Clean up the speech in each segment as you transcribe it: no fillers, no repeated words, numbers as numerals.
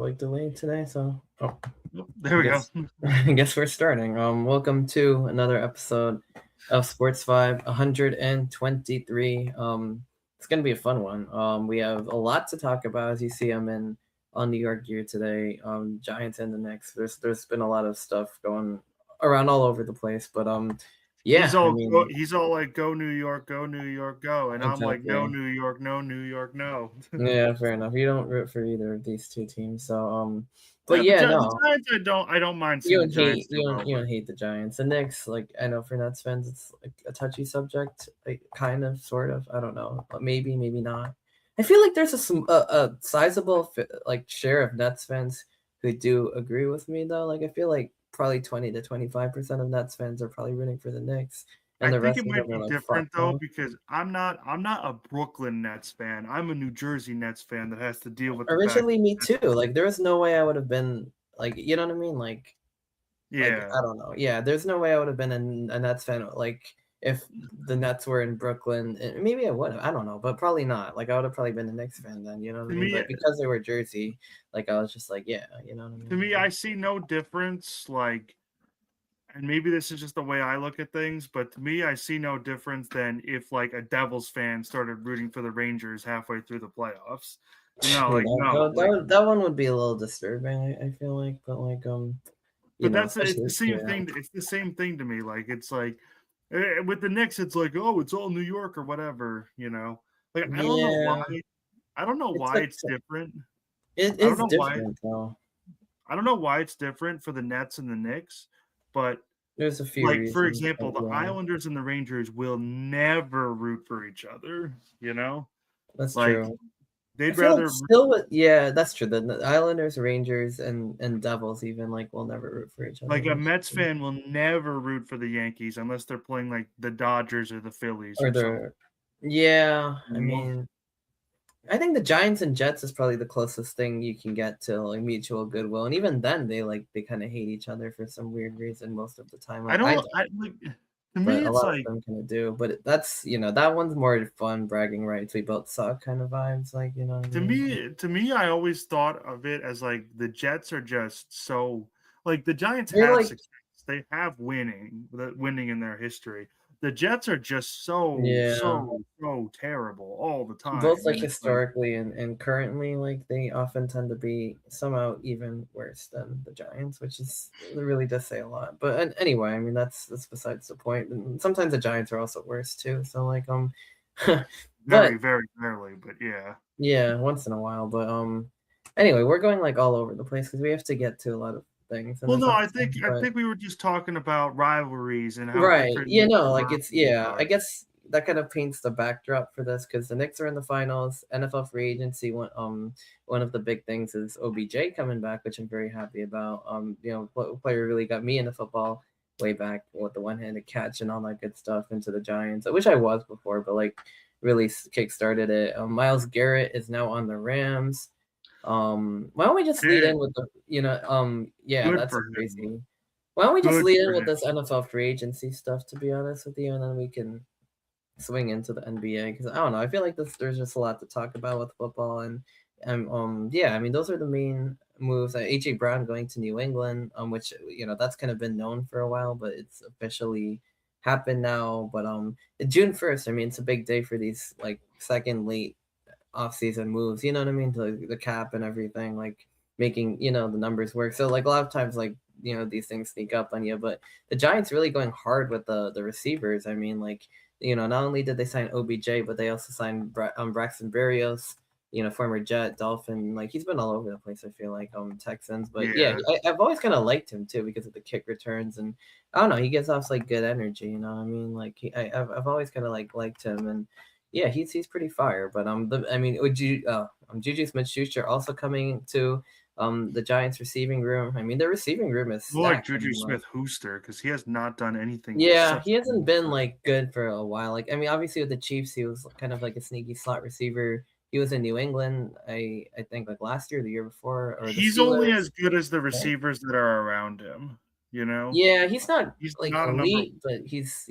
like delayed today, so There we go. I guess we're starting. Welcome to another episode of SportsVibe 123. It's gonna be a fun one. We have a lot to talk about. As you see, I'm in on New York gear today. Giants and the Knicks. There's been a lot of stuff going around all over the place, but He's yeah, I all mean, he's all like, "Go New York, go New York, go," and I'm like, "No exactly. New York, no New York, no." Yeah, fair enough. You don't root for either of these two teams, so but Yeah, yeah, The no. Giants, I don't mind You seeing the don't hate Giants do well, you but don't hate the Giants. The Knicks, like I know for Nets fans, it's like a touchy subject, like kind of, sort of. I don't know, but maybe, maybe not. I feel like there's a sizable like share of Nets fans who do agree with me though. Like I feel like probably 20 to 25% of Nets fans are probably rooting for the Knicks, and I the think rest it of might them are be like, fuck different though no. because I'm not a Brooklyn Nets fan. I'm a New Jersey Nets fan that has to deal with the fact Originally, me that too. Like there was no way I would have been like, you know what I mean, like, yeah. I don't know. Yeah, there's no way I would have been a Nets fan, like, if the Nets were in Brooklyn. Maybe I would have. I don't know, but probably not. Like, I would have probably been a Knicks fan then. You know what I To mean? me But because they were Jersey, like, I was just like, yeah, you know what I to mean? me, I see no difference, like, and maybe this is just the way I look at things, but to me, I see no difference than if like a Devils fan started rooting for the Rangers halfway through the playoffs. Yeah, No, like, that one would be a little disturbing. I feel like, but like, but that's it's the especially, same yeah, thing. It's the same thing to me. Like, it's like with the Knicks, it's like, oh, it's all New York or whatever. Like I don't know why. yeah. I don't know It's why like it's different. it I don't is know why. different though. I don't know why it's different for the Nets and the Knicks, but There's a few like, for reasons, but example, the yeah, Islanders and the Rangers will never root for each other, you know? that's Like, true. I they'd feel like rather still with yeah, that's true. The Islanders, Rangers, and Devils even like will never root for each other. like, a That's Mets true. fan will never root for the Yankees unless they're playing, like, the Dodgers or the Phillies Or or something, the yeah, I you know? mean, I think the Giants and Jets is probably the closest thing you can get to like mutual goodwill, and even then they kind of hate each other for some weird reason most of the time. I Like I don't don't, I like, to but me, a it's lot of like them kind of do. But that's that one's more fun bragging rights. We both suck kind of vibes. Like you know what I mean? Like, to me, I always thought of it as, like, the Jets are just so like, the Giants they're have like success. They have winning in their history. The Jets are just so, yeah. so, so terrible all the Both time, like and it's like historically and currently, like they often tend to be somehow even worse than the Giants, which is really does say a lot. But anyway, I mean that's besides the point. And sometimes the Giants are also worse too. So like very, but very rarely, but yeah. yeah, once in a while. But anyway, we're going like all over the place because we have to get to a lot of things in Well, this no, episode. I But think we were just talking about rivalries and how right. different Yeah, each no, like it's rivalries yeah, I are. guess that kind of paints the backdrop for this because the Knicks are in the finals. NFL free agency one of the big things is OBJ coming back, which I'm very happy about. Player really got me into football way back with the one-handed catch and all that good stuff into the Giants. I wish I was before, but like really kick-started it. Myles Garrett is now on the Rams. Why don't we just lead Hey, in with the yeah, good that's for him. crazy. Why don't we just Good lead for in with him. this NFL free agency stuff, to be honest with you, and then we can swing into the NBA because I don't know. I feel like there's just a lot to talk about with football, and yeah, I mean those are the main moves. AJ Brown going to New England, which that's kind of been known for a while, but it's officially happened now. But June 1st, I mean it's a big day for these like second late off-season moves. You know what I mean? To the cap and everything, like making the numbers work. So like a lot of times, like these things sneak up on you. But the Giants really going hard with the receivers. I mean, like not only did they sign OBJ, but they also signed Braxton Berrios. Former Jet, Dolphin, like he's been all over the place. I feel like Texans, but yeah, Yeah. I've always kind of liked him too because of the kick returns and I don't know, he gives off like good energy. You know what I mean? Like I've always kind of like liked him and yeah, he's pretty fire. But I mean, would you Juju Smith-Schuster also coming to the Giants receiving room? I mean, their receiving room is More like stacked. I Juju mean, like Smith-Schuster because he has not done anything for yeah, such he a hasn't long been time. like good for a while. Like I mean, obviously with the Chiefs, he was kind of like a sneaky slot receiver. He was in New England, I think like last year, the year before, or the He's only Steelers. as good as the Right? receivers that are around him, you know? Yeah, he's not He's like not a number elite, but he's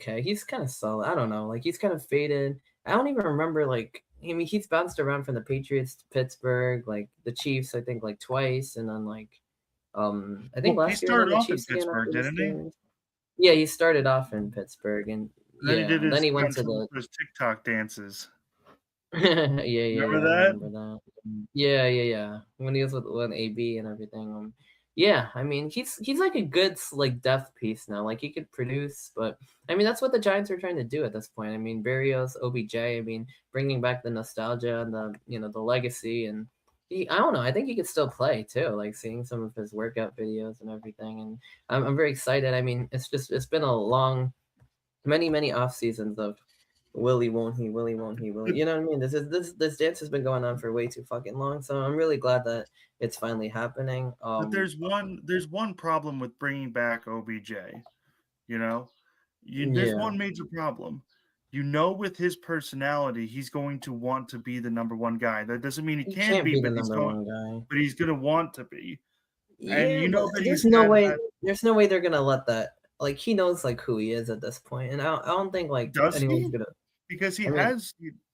okay. He's kind of solid. I don't know. Like he's kind of faded. I don't even remember like I mean, he's bounced around from the Patriots to Pittsburgh, like the Chiefs, I think like twice, and then like I think Well, he last year was on started the off in Chiefs again Pittsburgh, after the didn't he? Steelers. Yeah, he started off in Pittsburgh, and And then he yeah, did and then his he went got to some the those TikTok dances. yeah, yeah, Remember yeah, I that? remember that. Yeah, yeah, yeah. When he was with AB and everything. Yeah, I mean, he's like a good like depth piece now. Like he could produce, but I mean that's what the Giants are trying to do at this point. I mean, Berrios, OBJ. I mean, bringing back the nostalgia and the the legacy, and I don't know. I think he could still play too. Like seeing some of his workout videos and everything, and I'm very excited. I mean, it's been a long many off seasons of Willie won't he, Willie won't he, Willie. But You know what I mean? This dance has been going on for way too fucking long. So I'm really glad that it's finally happening. but there's one problem with bringing back OBJ, you know? There's Yeah, one major problem. You know, with his personality, he's going to want to be the number one guy. That doesn't mean he he can can't be, be the number one guy. but he's gonna want to be. And Yeah, you but know that there's he's no had way. that. There's no way they're gonna let that. Like he knows like who he is at this point, and I don't think like Does anyone's he? gonna. Because I mean,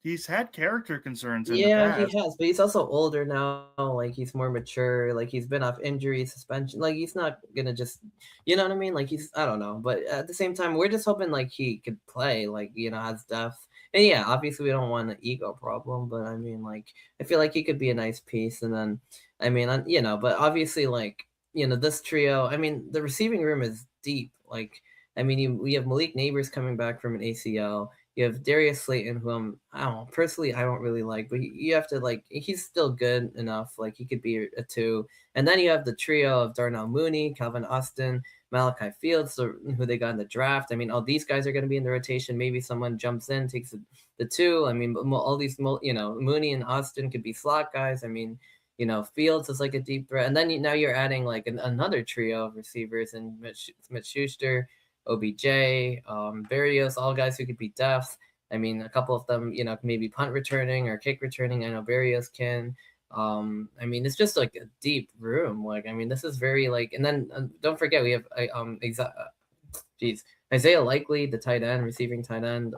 he's had character concerns in the yeah, he past. has, but he's also older now. Like he's more mature. Like he's been off injury, suspension. Like he's not gonna just, you know what I mean? Like he's, I don't know. But at the same time, we're just hoping like he could play. Like has depth. And yeah, obviously we don't want an ego problem, but I mean, like I feel like he could be a nice piece. And then, I mean, but obviously like this trio. I mean, the receiving room is deep. Like I mean, we have Malik Neighbors coming back from an ACL. You have Darius Slayton, who I don't know, personally I don't really like, but you have to like he's still good enough, like he could be a two. And then you have the trio of Darnell Mooney, Calvin Austin, Malachi Fields, who they got in the draft. I mean, all these guys are going to be in the rotation. Maybe someone jumps in, takes the two. I mean, all these, Mooney and Austin could be slot guys. I mean, Fields is like a deep threat, and then now you're adding like another trio of receivers and Smith Schuster, OBJ, Berrios, all guys who could be depth. I mean, a couple of them, maybe punt returning or kick returning. I know Berrios can. I mean, it's just like a deep room. Like, I mean, this is very like, and then don't forget we have Isaiah Likely, the tight end, receiving tight end.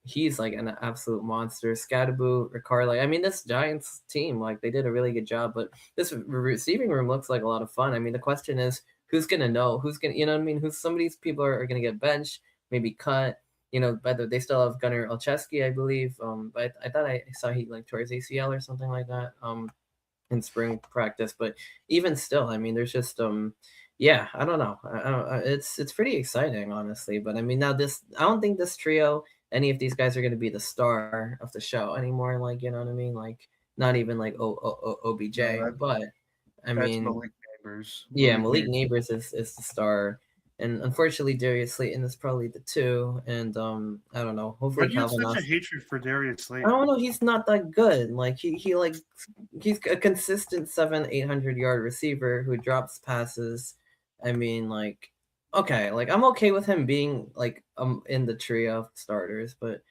He's like an absolute monster. Scadaboo, Ricard, like I mean, this Giants team, like they did a really good job. But this receiving room looks like a lot of fun. I mean, the question is, who's gonna know? Who's gonna, you know what I mean? Who's some of these people are gonna get benched, maybe cut. But they still have Gunnar Olszewski, I believe. But I thought I saw he like tore his ACL or something like that. In spring practice. But even still, I mean, there's just yeah, I don't know. It's pretty exciting, honestly. But I mean, now I don't think this trio, any of these guys are going to be the star of the show anymore. Like, you know what I mean? Like, not even like No, OBJ. But I that's mean, Malik Neighbors. yeah, Malik Malik Neighbors. Neighbors is the star. And unfortunately, Darius Slayton is probably the two. And I don't know. Why Hopefully, do you have Calvin such a Austin. hatred for Darius I don't Slayton? know. He's not that good. Like he's a consistent 700-800 yard receiver who drops passes. I mean, like okay, like I'm okay with him being like in the trio of starters, but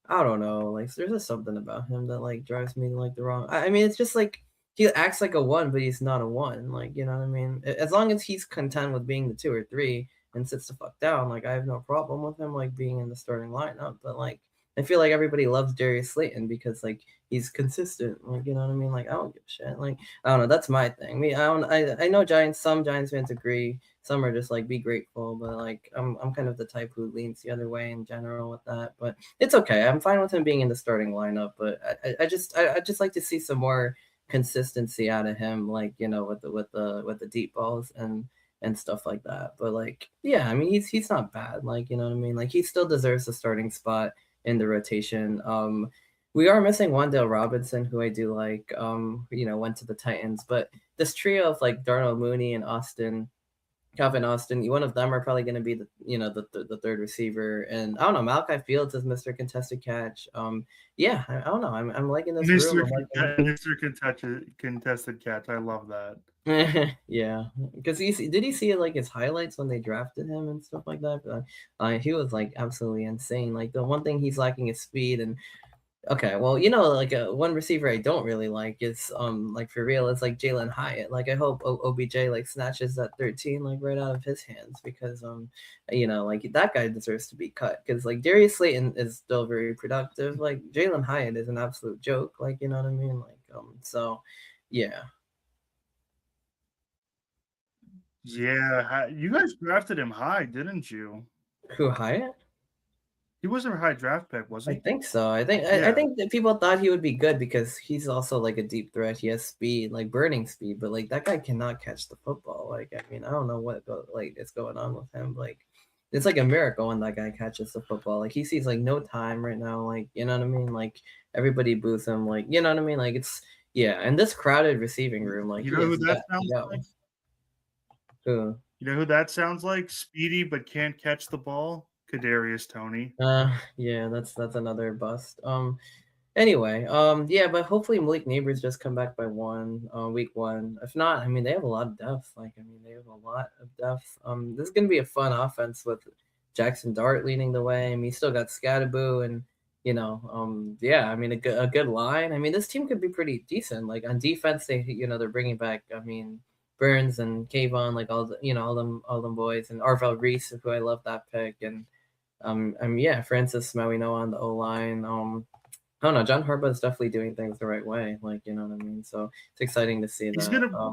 I don't know. Like there's just something about him that like drives me like the wrong. I mean, it's just like he acts like a one, but he's not a one. Like you know what I mean? As long as he's content with being the two or three and sits the fuck down, like I have no problem with him like being in the starting lineup. But like I feel like everybody loves Darius Slayton because like he's consistent. Like you know what I mean? Like I don't give a shit. Like I don't know. That's my thing. I don't. I know Some Giants fans agree. Some are just like be grateful, but like I'm kind of the type who leans the other way in general with that. But it's okay. I'm fine with him being in the starting lineup, but I just like to see some more consistency out of him, like with the deep balls and stuff like that. But like, yeah, I mean he's not bad. Like you know what I mean. Like he still deserves a starting spot in the rotation. We are missing Wandale Robinson, who I do like. Went to the Titans, but this trio of like Darnell Mooney and Calvin Austin, one of them are probably going to be the third receiver, and I don't know. Malachi Fields is Mr. Contested Catch. Yeah, I don't know. I'm liking this room. I'm liking. Mr. Contested Catch. I love that. Yeah, because did he see like his highlights when they drafted him and stuff like that? But, he was like absolutely insane. Like the one thing he's lacking is speed, and Okay, well, like one receiver I don't really like is like for real is like Jalen Hyatt. Like I hope OBJ like snatches that 13 like right out of his hands because like that guy deserves to be cut because like Darius Slayton is still very productive. Like Jalen Hyatt is an absolute joke. Like you know what I mean? Like so yeah. Yeah, you guys drafted him high, didn't you? Who Hyatt? He wasn't a high draft pick, was I he? think so. I Yeah. think that people thought he would be good because he's also like a deep threat. He has speed, like burning speed, but like that guy cannot catch the football. Like I mean, I don't know like is going on with him. Like it's like a miracle when that guy catches the football. Like he sees like no time right now. Like you know what I mean? Like everybody boos him. Like you know what I mean? Like it's yeah. And this crowded receiving room, like You he know has who that got to sounds like? go. Who? You know who that sounds like? Speedy but can't catch the ball? Kadarius Toney. Yeah, that's another bust. Anyway, yeah, but hopefully Malik Neighbors just come back by week one. If not, I mean they have a lot of depth. Like I mean they have a lot of depth. This is gonna be a fun offense with Jackson Dart leading the way. I mean, you still got Scattaboo and yeah, I mean a good line. I mean this team could be pretty decent. Like on defense, they're bringing back. I mean Burns and Kayvon, like all them boys, and Arvel Reese, who I love that pick, and yeah, Francis Mauigoa on the O line. I don't know. John Harbaugh is definitely doing things the right way. Like, you know what I mean? So it's exciting to see He's that. gonna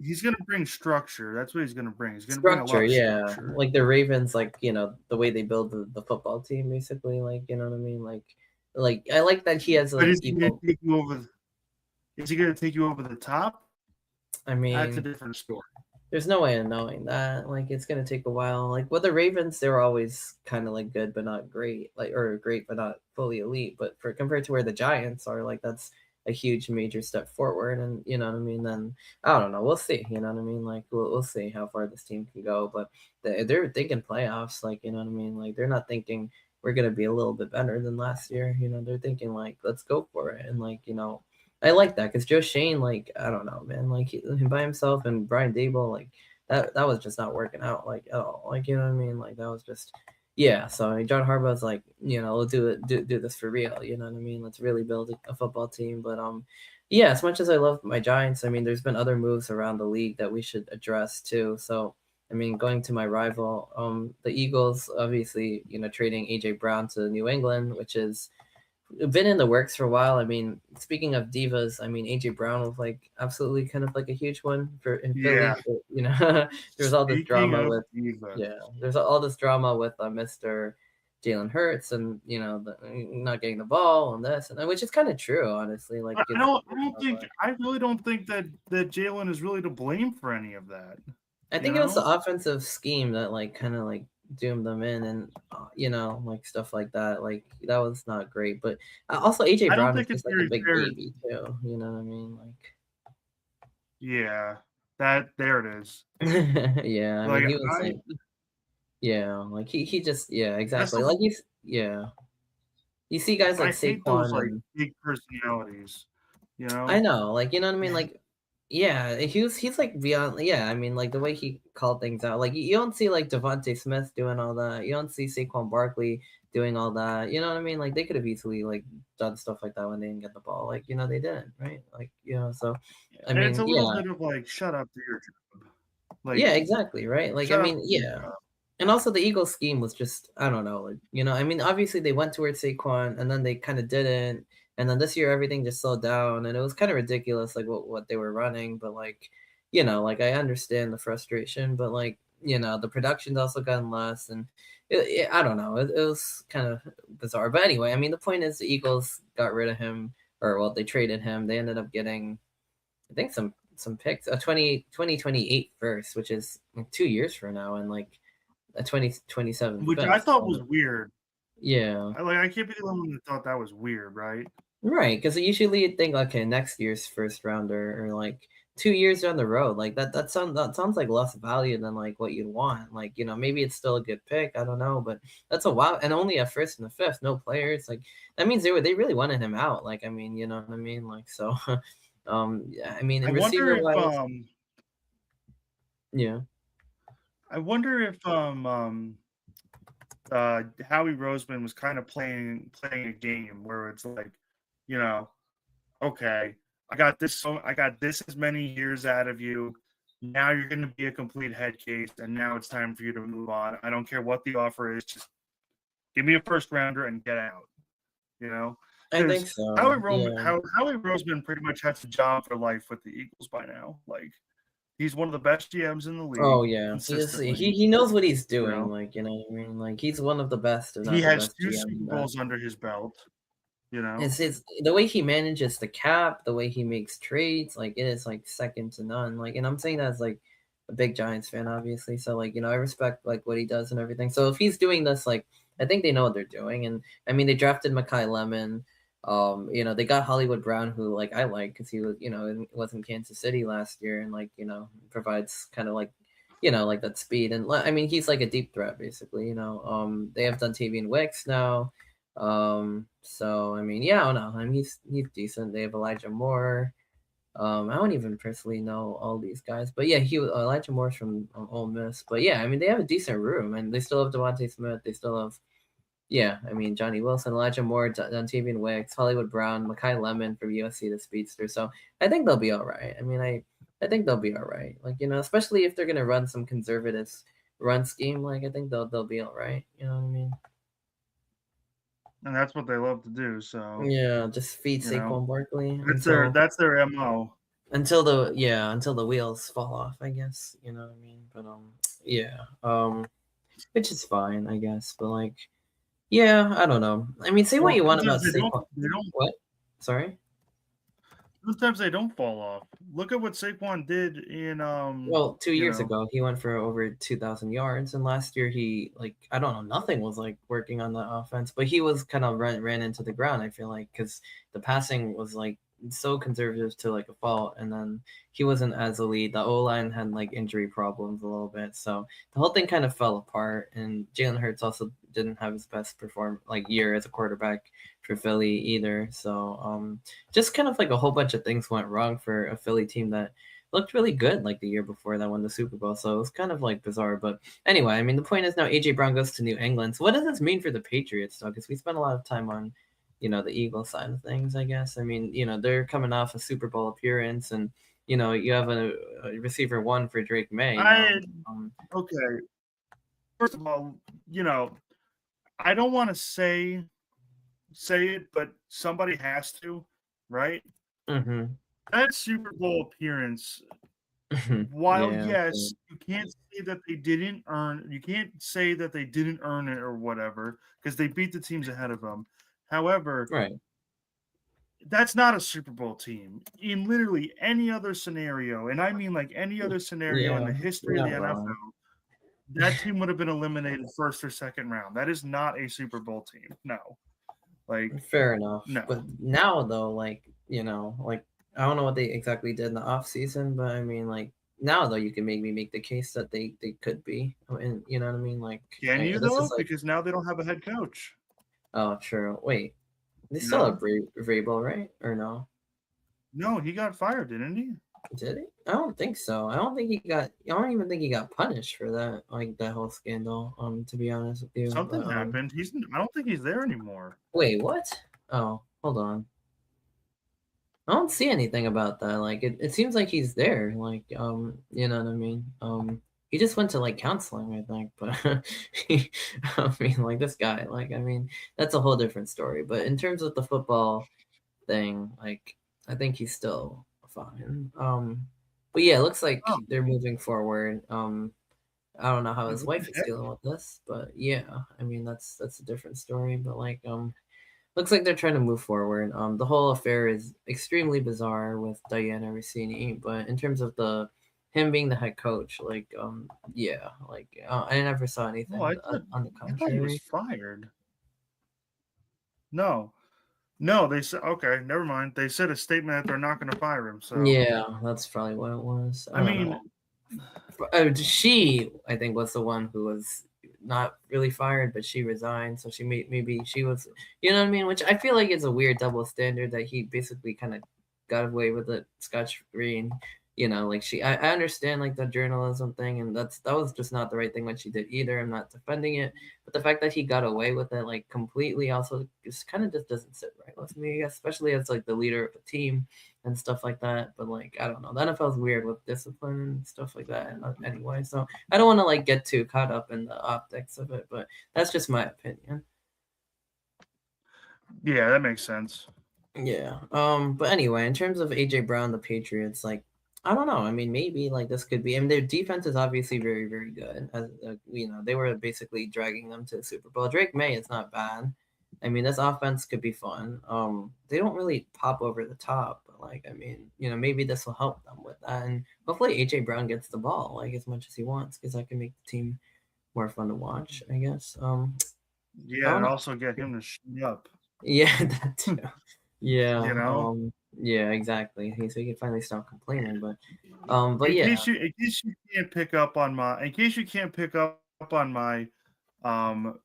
he's gonna bring structure. That's what he's gonna bring. He's gonna bring a Structure, lot of yeah. structure. Like the Ravens, like, the way they build the football team, basically. Like, you know what I mean? Like I like that he has But like is he gonna equal. take you over is he gonna take you over the top? I That's a mean, different story. there's no way of knowing that. Like, it's gonna take a while. Like with the Ravens, they were always kind of like good but not great, like or great but not fully elite. But for compared to where the Giants are, like that's a huge major step forward. And you know what I mean. Then I don't know. We'll see. You know what I mean. Like we'll see how far this team can go. But they're thinking playoffs. Like you know what I mean. Like they're not thinking we're gonna be a little bit better than last year. They're thinking like let's go for it. And like I like that because Joe Shane, like I don't know, man, like him by himself and Brian Dable, like that was just not working out like at all. Like you know what I mean? Like that was just yeah. So I mean, John Harbaugh's like we'll do this for real. You know what I mean? Let's really build a football team. But yeah, as much as I love my Giants, I mean, there's been other moves around the league that we should address too. So. I mean, going to my rival, the Eagles, obviously, trading AJ Brown to New England, which is been in the works for a while. I mean, speaking of divas, I mean AJ Brown was like absolutely kind of like a huge one for in Yeah. Philly. But, there was all this Speaking drama of with divas, there's all this drama with Mr. Jalen Hurts and not getting the ball and this and that, which is kind of true, honestly. Like but it's I really don't think that Jalen is really to blame for any of that. I You think it was the know, offensive scheme that like kind of like doomed them in and like stuff like that. Like that was not great. But also AJ I don't Brown is think it's just like a very big fair. baby too. You know what I mean? Like Yeah, that there it is. yeah, I Like mean he was I like yeah, like he just yeah, that's exactly. the Like he's yeah. You see guys like I hate those Saquon like and big personalities. You I know, know, like you know what I mean? Like yeah, he's like beyond yeah, I mean like the way he called things out. Like you don't see like Devontae Smith doing all that. You don't see Saquon Barkley doing all that. You know what I mean? Like they could have easily like done stuff like that when they didn't get the ball. Like, they didn't, right? Like, so I and it's mean, a little yeah. bit of like shut up to your job. Like Yeah, exactly, right? Like, I shut up mean, to your yeah. job. And also the Eagles scheme was just, I don't know, like, I mean, obviously they went towards Saquon and then they kind of didn't. And then this year everything just slowed down and it was kind of ridiculous, like what they were running. But like, like I understand the frustration, but like, the production's also gotten less and I don't know. It was kind of bizarre. But anyway, I mean, the point is the Eagles got rid of him or well, they traded him. They ended up getting I think some picks, a 2028 first, which is like 2 years from now, and like a 2027 Which I fifth. thought was So, weird. yeah, I can't be the only one that thought that was weird, right? right. Because usually you'd think, okay, next year's first rounder or like 2 years down the road, like that sounds like less value than like what you'd want. Like maybe it's still a good pick. I don't know, but that's a wow, and only a first and a fifth, no players. Like that means they really wanted him out. Like I mean, you know what I mean? Like so, yeah. I mean, I in wonder receiver if wise, yeah. I wonder if Howie Roseman was kind of playing a game where it's like, you know, okay, I got this as many years out of you. Now you're going to be a complete head case, and now it's time for you to move on. I don't care what the offer is, just give me a first rounder and get out. You know, I because think so. Yeah. Howie Roseman pretty much has a job for life with the Eagles by now. Like he's one of the best GMs in the Oh league yeah. consistently. He knows what he's You doing. know, Like you know what I mean. Like he's one of the best, if he not the has best two GM. Super Bowls under his belt. You know, It's the way he manages the cap, the way he makes trades, like it is like second to none. Like, and I'm saying that as like a big Giants fan, obviously. So like, I respect like what he does and everything. So if he's doing this, like I think they know what they're doing. And I mean, they drafted Makai Lemon. They got Hollywood Brown, who like I like because he was, was in Kansas City last year, and like provides kind of like like that speed. And I mean, he's like a deep threat basically. They have Dontavian Wicks now. So I mean, yeah, I don't know. I mean, he's decent. They have Elijah Moore. I don't even personally know all these guys, but yeah, Elijah Moore's from Ole Miss. But yeah, I mean, they have a decent room, and they still have Devontae Smith. They still have, yeah, I mean, Johnny Wilson, Elijah Moore, Dontavian Wicks, Hollywood Brown, Makai Lemon from USC, the speedster. So I think they'll be all right. I mean, I think they'll be all right. Like especially if they're gonna run some conservative run scheme. Like I think they'll be all right. You know what I mean? and that's what they love to do. So Yeah, just feed you know, Saquon Barkley that's their mo. until the wheels fall off, I guess. You know what I mean? But yeah. Which is fine, I guess. But like, yeah, I don't know. I mean, say what Well, you want about sometimes Saquon. they don't. What? Sorry? Sometimes they don't fall off. Look at what Saquon did in Well, 2 you years know, ago, he went for over 2,000 yards, and last year he like I don't know, nothing was like working on the offense, but he was kind of ran into the ground. I feel like because the passing was like so conservative to like a fault, and then he wasn't as elite. The O line had like injury problems a little bit, so the whole thing kind of fell apart. And Jalen Hurts also didn't have his best year as a quarterback for Philly either. So just kind of like a whole bunch of things went wrong for a Philly team that looked really good like the year before that won the Super Bowl. So it was kind of like bizarre. But anyway, I mean, the point is now AJ Brown goes to New England. So what does this mean for the Patriots though? Because we spent a lot of time on, the Eagles side of things, I guess. I mean, they're coming off a Super Bowl appearance, and you have a receiver one for Drake May now. Okay. First of all, I don't want to say it, but somebody has to, right? Mm-hmm. That Super Bowl appearance, while Yeah. yes, you can't say that they didn't earn it or whatever, because they beat the teams ahead of them. However, Right. that's not a Super Bowl team in literally any other scenario, and I mean like any other scenario in Yeah. the history You're of the not NFL. wrong. That team would have been eliminated first or second round. That is not a Super Bowl team. No. Like, Fair enough. no. But now though, like, like I don't know what they exactly did in the off season, but I mean like now though you can make the case that they could be. And you know what I mean? Like Can you this though? is like Because now they don't have a head coach. oh true. Wait. They You still know? have Vrabel, right? Or no? No, he got fired, didn't he? Did he? I don't think so. I don't even think he got punished for that, like that whole scandal, to be honest with you. Something But happened. I don't think he's there anymore. wait, what? Oh, hold on. I don't see anything about that. Like it seems like he's there. Like you know what I mean? He just went to like counseling, I think. But I mean like this guy, like I mean, that's a whole different story. But in terms of the football thing, like I think he's still fine. But yeah, it looks like Oh, they're moving forward. I don't know how dude, his what the wife is heck? dealing with this, but yeah, I mean that's a different story. But like looks like they're trying to move forward. The whole affair is extremely bizarre with Diana Rossini, but in terms of the him being the head coach, like yeah, like I never saw Oh, anything on the I thought he was contrary. fired. No. No, they said okay, never mind. They said a statement that they're not going to fire him. So, Yeah, that's probably what it was. I I don't mean, know. She, I think, was the one who was not really fired, but she resigned. So maybe she was, you know what I mean? Which I feel like is a weird double standard that he basically kind of got away with it scotch free, and like I understand like the journalism thing, and that was just not the right thing what she did either. I'm not defending it, but the fact that he got away with it like completely also just kind of just doesn't sit right with me, especially as like the leader of a team and stuff like that. But like I don't know, the NFL is weird with discipline and stuff like that anyway. So I don't want to like get too caught up in the optics of it, but that's just my opinion. Yeah, that makes sense. Yeah. But anyway, in terms of AJ Brown, the Patriots, like I don't know. I mean, maybe like this could be. I mean, their defense is obviously very, very good. As they were basically dragging them to the Super Bowl. Drake May is not bad. I mean, this offense could be fun. They don't really pop over the top, but like, I mean, maybe this will help them with that, and hopefully AJ Brown gets the ball like as much as he wants, because that can make the team more fun to watch, I guess. I Yeah, don't and know. also get him to shoot up. Yeah, that too. Yeah, You know, yeah, exactly. So he can finally stop complaining, but in yeah, case you in case you can't pick up on my in case you can't pick up on um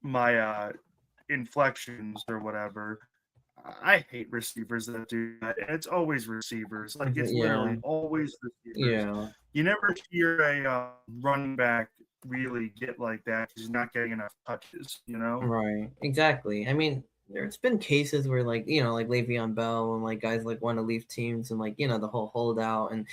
my inflections or whatever. I hate receivers that do that. And it's always receivers. Like it's yeah, literally always receivers. yeah, You never hear a running back really get like that because he's not getting enough touches. You know. right, exactly. I mean, there's been cases where like like Le'Veon Bell and like guys like want to leave teams and like the whole holdout, and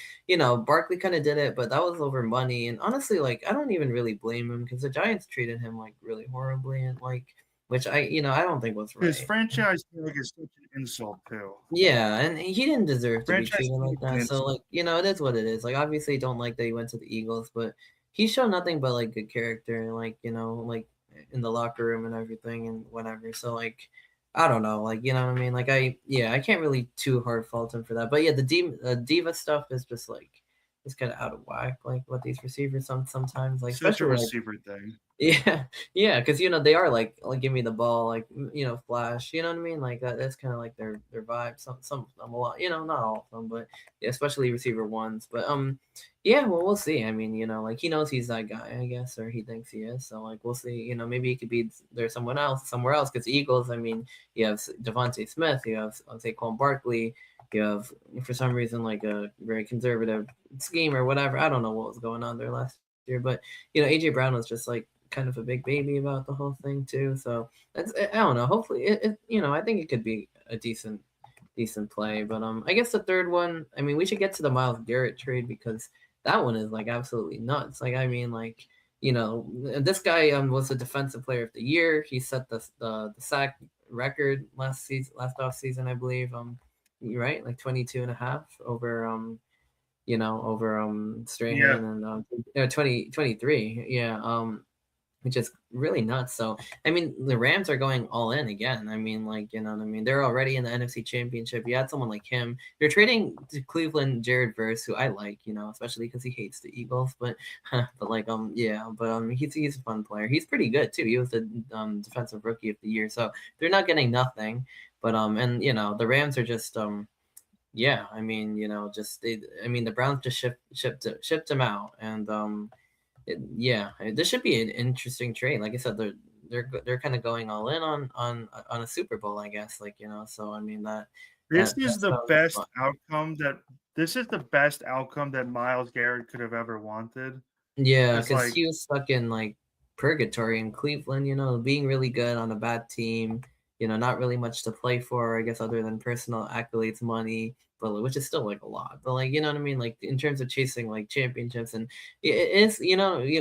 Barkley kind of did it, but that was over money. And honestly, like I don't even really blame him because the Giants treated him like really horribly, and like which I don't think was His right. franchise tag is such an insult too. Yeah, and he didn't deserve to be Franchise treated tag like is an that. So insult. like, it is what it is. Like obviously don't like that he went to the Eagles, but he showed nothing but like good character and like, like in the locker room and everything and whatever. So like I don't know, like what I mean? Like I can't really too hard fault him for that. But yeah, diva stuff is just like it's kind of out of whack, like what these receivers sometimes like, Such a especially like receiver thing. yeah, yeah, because they are like give me the ball, like flash. You know what I mean? Like that's kind of like their vibe. Some of them a lot. Not all of them, but yeah, especially receiver ones. But yeah, well we'll see. I mean, like he knows he's that guy, I guess, or he thinks he is. So like we'll see. Maybe he could be there somewhere else. Because Eagles, I mean, you have Devontae Smith, you have Saquon Barkley, you have for some reason like a very conservative scheme or whatever. I don't know what was going on there last year, but AJ Brown was just like kind of a big baby about the whole thing too. So I don't know. Hopefully, I think it could be a decent play. But I guess the third one. I mean, we should get to the Myles Garrett trade because that one is like absolutely nuts. Like I mean, like this guy was the defensive player of the year. He set the sack record last off season, I believe. Right, like 22 and a half over over Yeah. Strahan and 2023. Yeah. Which is really nuts. So, I mean, the Rams are going all in again. I mean, like, what I mean? They're already in the NFC Championship. You had someone like him. You're trading to Cleveland Jared Verse, who I like, especially because he hates the Eagles. But, but like, yeah, but he's a fun player. He's pretty good too. He was the defensive rookie of the year. So they're not getting nothing. But and the Rams are just yeah. I mean, I mean, the Browns just shipped him out, and yeah, this should be an interesting trade. Like I said, they're kind of going all in on a Super Bowl, I guess. Like so I mean This is that's the how it's fun. best outcome that this is the best outcome that Myles Garrett could have ever wanted. Yeah, It's because like he was stuck in like purgatory in Cleveland. Being really good on a bad team. Not really much to play for, I guess, other than personal accolades, money, but which is still like a lot. But like what I mean, like in terms of chasing like championships, and it is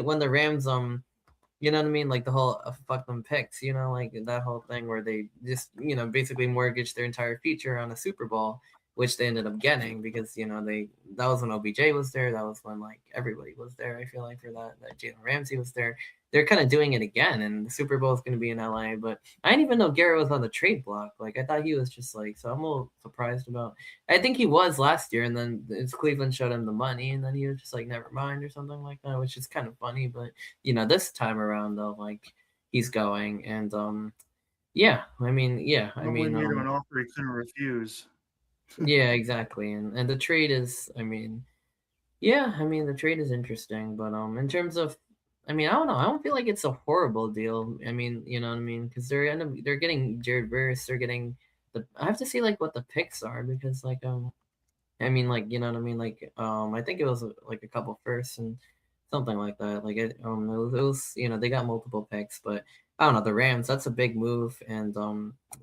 when the Rams you know what I mean? Like the whole fuck them picks, like that whole thing where they just, basically mortgaged their entire future on a Super Bowl, which they ended up getting because, that was when OBJ was there. That was when like everybody was there. I feel like for that Jalen Ramsey was there. They're kind of doing it again, and the Super Bowl is going to be in LA. But I didn't even know Garrett was on the trade block. Like I thought he was just like, so I'm a little surprised about. I think he was last year, and then Cleveland showed him the money, and then he was just like, never mind or something like that, which is kind of funny. But this time around though, like he's going, and yeah, I probably mean made him an offer he couldn't refuse. yeah, exactly. And the trade is, I mean, yeah, I mean the trade is interesting, but in terms of, I mean, I don't know, I don't feel like it's a horrible deal. I mean, you know what I mean, because they're getting Jared Verse, they're getting I have to see like what the picks are because like I mean, like, you know what I mean? Like, I think it was like a couple firsts and something like that. Like, it was, they got multiple picks, but I don't know. The Rams, that's a big move, and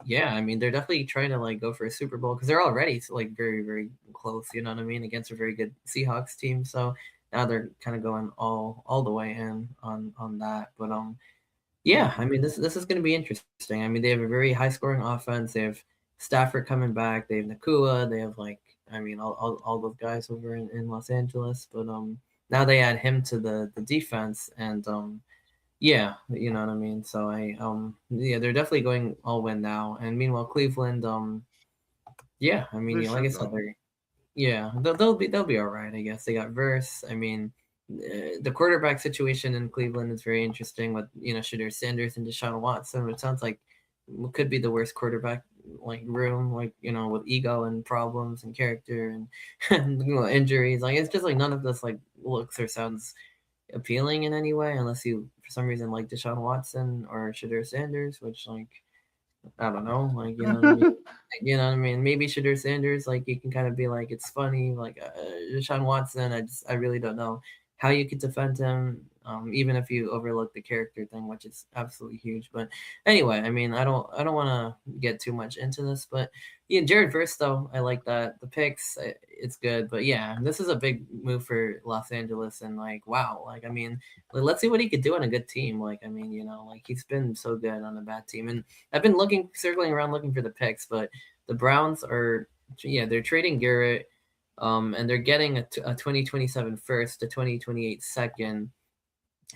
yeah, I mean, they're definitely trying to like go for a Super Bowl because they're already like very, very close. You know what I mean? Against a very good Seahawks team, so now they're kind of going all the way in on that. But yeah, I mean, this is going to be interesting. I mean, they have a very high scoring offense. They have Stafford coming back. They have Nakua. They have like, I mean, all those guys over in Los Angeles. But now they add him to the defense, and yeah, you know what I mean. So yeah, they're definitely going all win now. And meanwhile, Cleveland, yeah, I mean, They like I should said, though. yeah, they'll be all right, I guess. They got Verse. I mean, the quarterback situation in Cleveland is very interesting with Shadur Sanders and Deshaun Watson. It sounds like it could be the worst quarterback like room, like with ego and problems and character and, and injuries. Like it's just like none of this like looks or sounds appealing in any way, unless you for some reason like Deshaun Watson or Shadur Sanders, which like I don't know, like what I mean. Maybe Shadur Sanders, like you can kind of be like, it's funny, like Deshaun Watson. I really don't know how you could defend him, even if you overlook the character thing, which is absolutely huge. But anyway, I mean, I don't want to get too much into this, but yeah, Jared Verse though, I like that the picks, it's good. But yeah, this is a big move for Los Angeles, and like wow, like I mean, let's see what he could do on a good team. Like I mean, like he's been so good on a bad team, and I've been circling around looking for the picks, but the Browns are, yeah, they're trading Garrett, and they're getting a 2027 first, a 2028 second,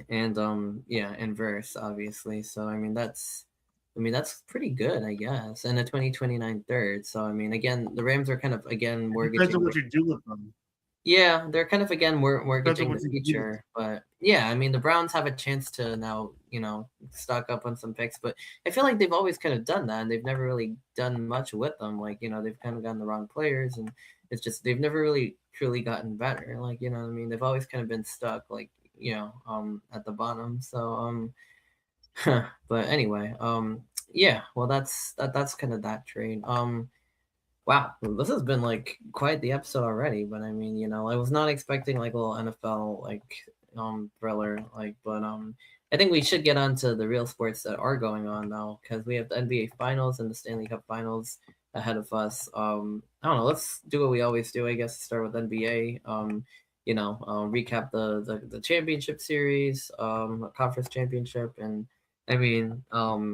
and yeah, and Verse obviously. So that's pretty good, I guess, and a 2029 third. So I mean, again, the Rams are kind of again It depends on mortgaging what the. you do with them. Yeah, they're kind of again Depends on mortgaging what the you do with them. future, but yeah, I mean the Browns have a chance to now, stock up on some picks, but I feel like they've always kind of done that, and they've never really done much with them. Like they've kind of gotten the wrong players, and it's just they've never really truly gotten better. Like what I mean, they've always kind of been stuck, like at the bottom. So but anyway, yeah, well that's kind of that trade. Wow, this has been like quite the episode already, but I mean, I was not expecting like a little NFL like thriller, like, but I think we should get on to the real sports that are going on now, because we have the NBA finals and the Stanley Cup finals ahead of us. I don't know, let's do what we always do, I guess, start with NBA. Recap the championship series, conference championship, and I mean,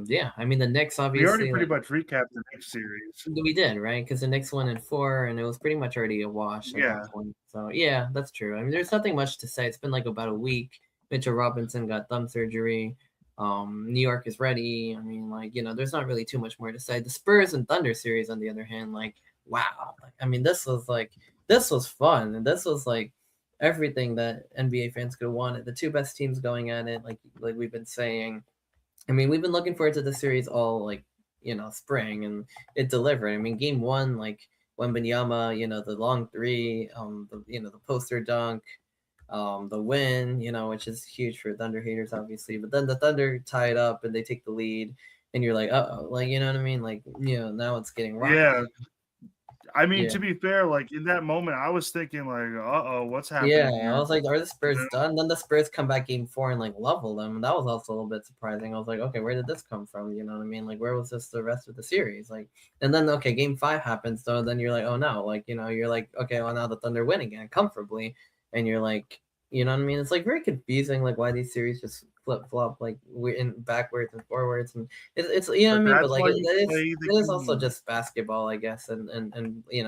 yeah, I mean the Knicks We already obviously pretty like much recapped the next series. we did, right? Because the Knicks won in four, and it was pretty much already a wash at that Yeah. point. So yeah, that's true. I mean, there's nothing much to say. It's been like about a week. Mitchell Robinson got thumb surgery. New York is ready. I mean, like there's not really too much more to say. The Spurs and Thunder series, on the other hand, like wow. Like, I mean, this was fun, and this was like everything that NBA fans could have wanted. The two best teams going at it, like we've been saying. I mean, we've been looking forward to the series all like spring, and it delivered. I mean, game one, like Wembanyama, the long three, the poster dunk, the win, which is huge for Thunder haters, obviously. But then the Thunder tie it up and they take the lead, and you're like, oh, like you know what I mean? Like now it's getting Yeah. rocky. I mean, Yeah. to be fair, like in that moment, I was thinking like, "Uh-oh, what's Yeah, happening I here?" was like, are the And Spurs then, done? Then the Spurs come back game four and like level them. And that was also a little bit surprising. I was like, okay, where did this come from? You know what I mean? Like, where was this the rest of the series? Like, and then okay, game five happens. So then you're like, oh no, like you're like, okay, well now the Thunder win again comfortably, and you're like, you know what I mean? It's like very confusing, like why these series just flip flop like we're in backwards and forwards, and it's you know what but I mean. But that's like why you play the it is also game. just basketball, I guess, and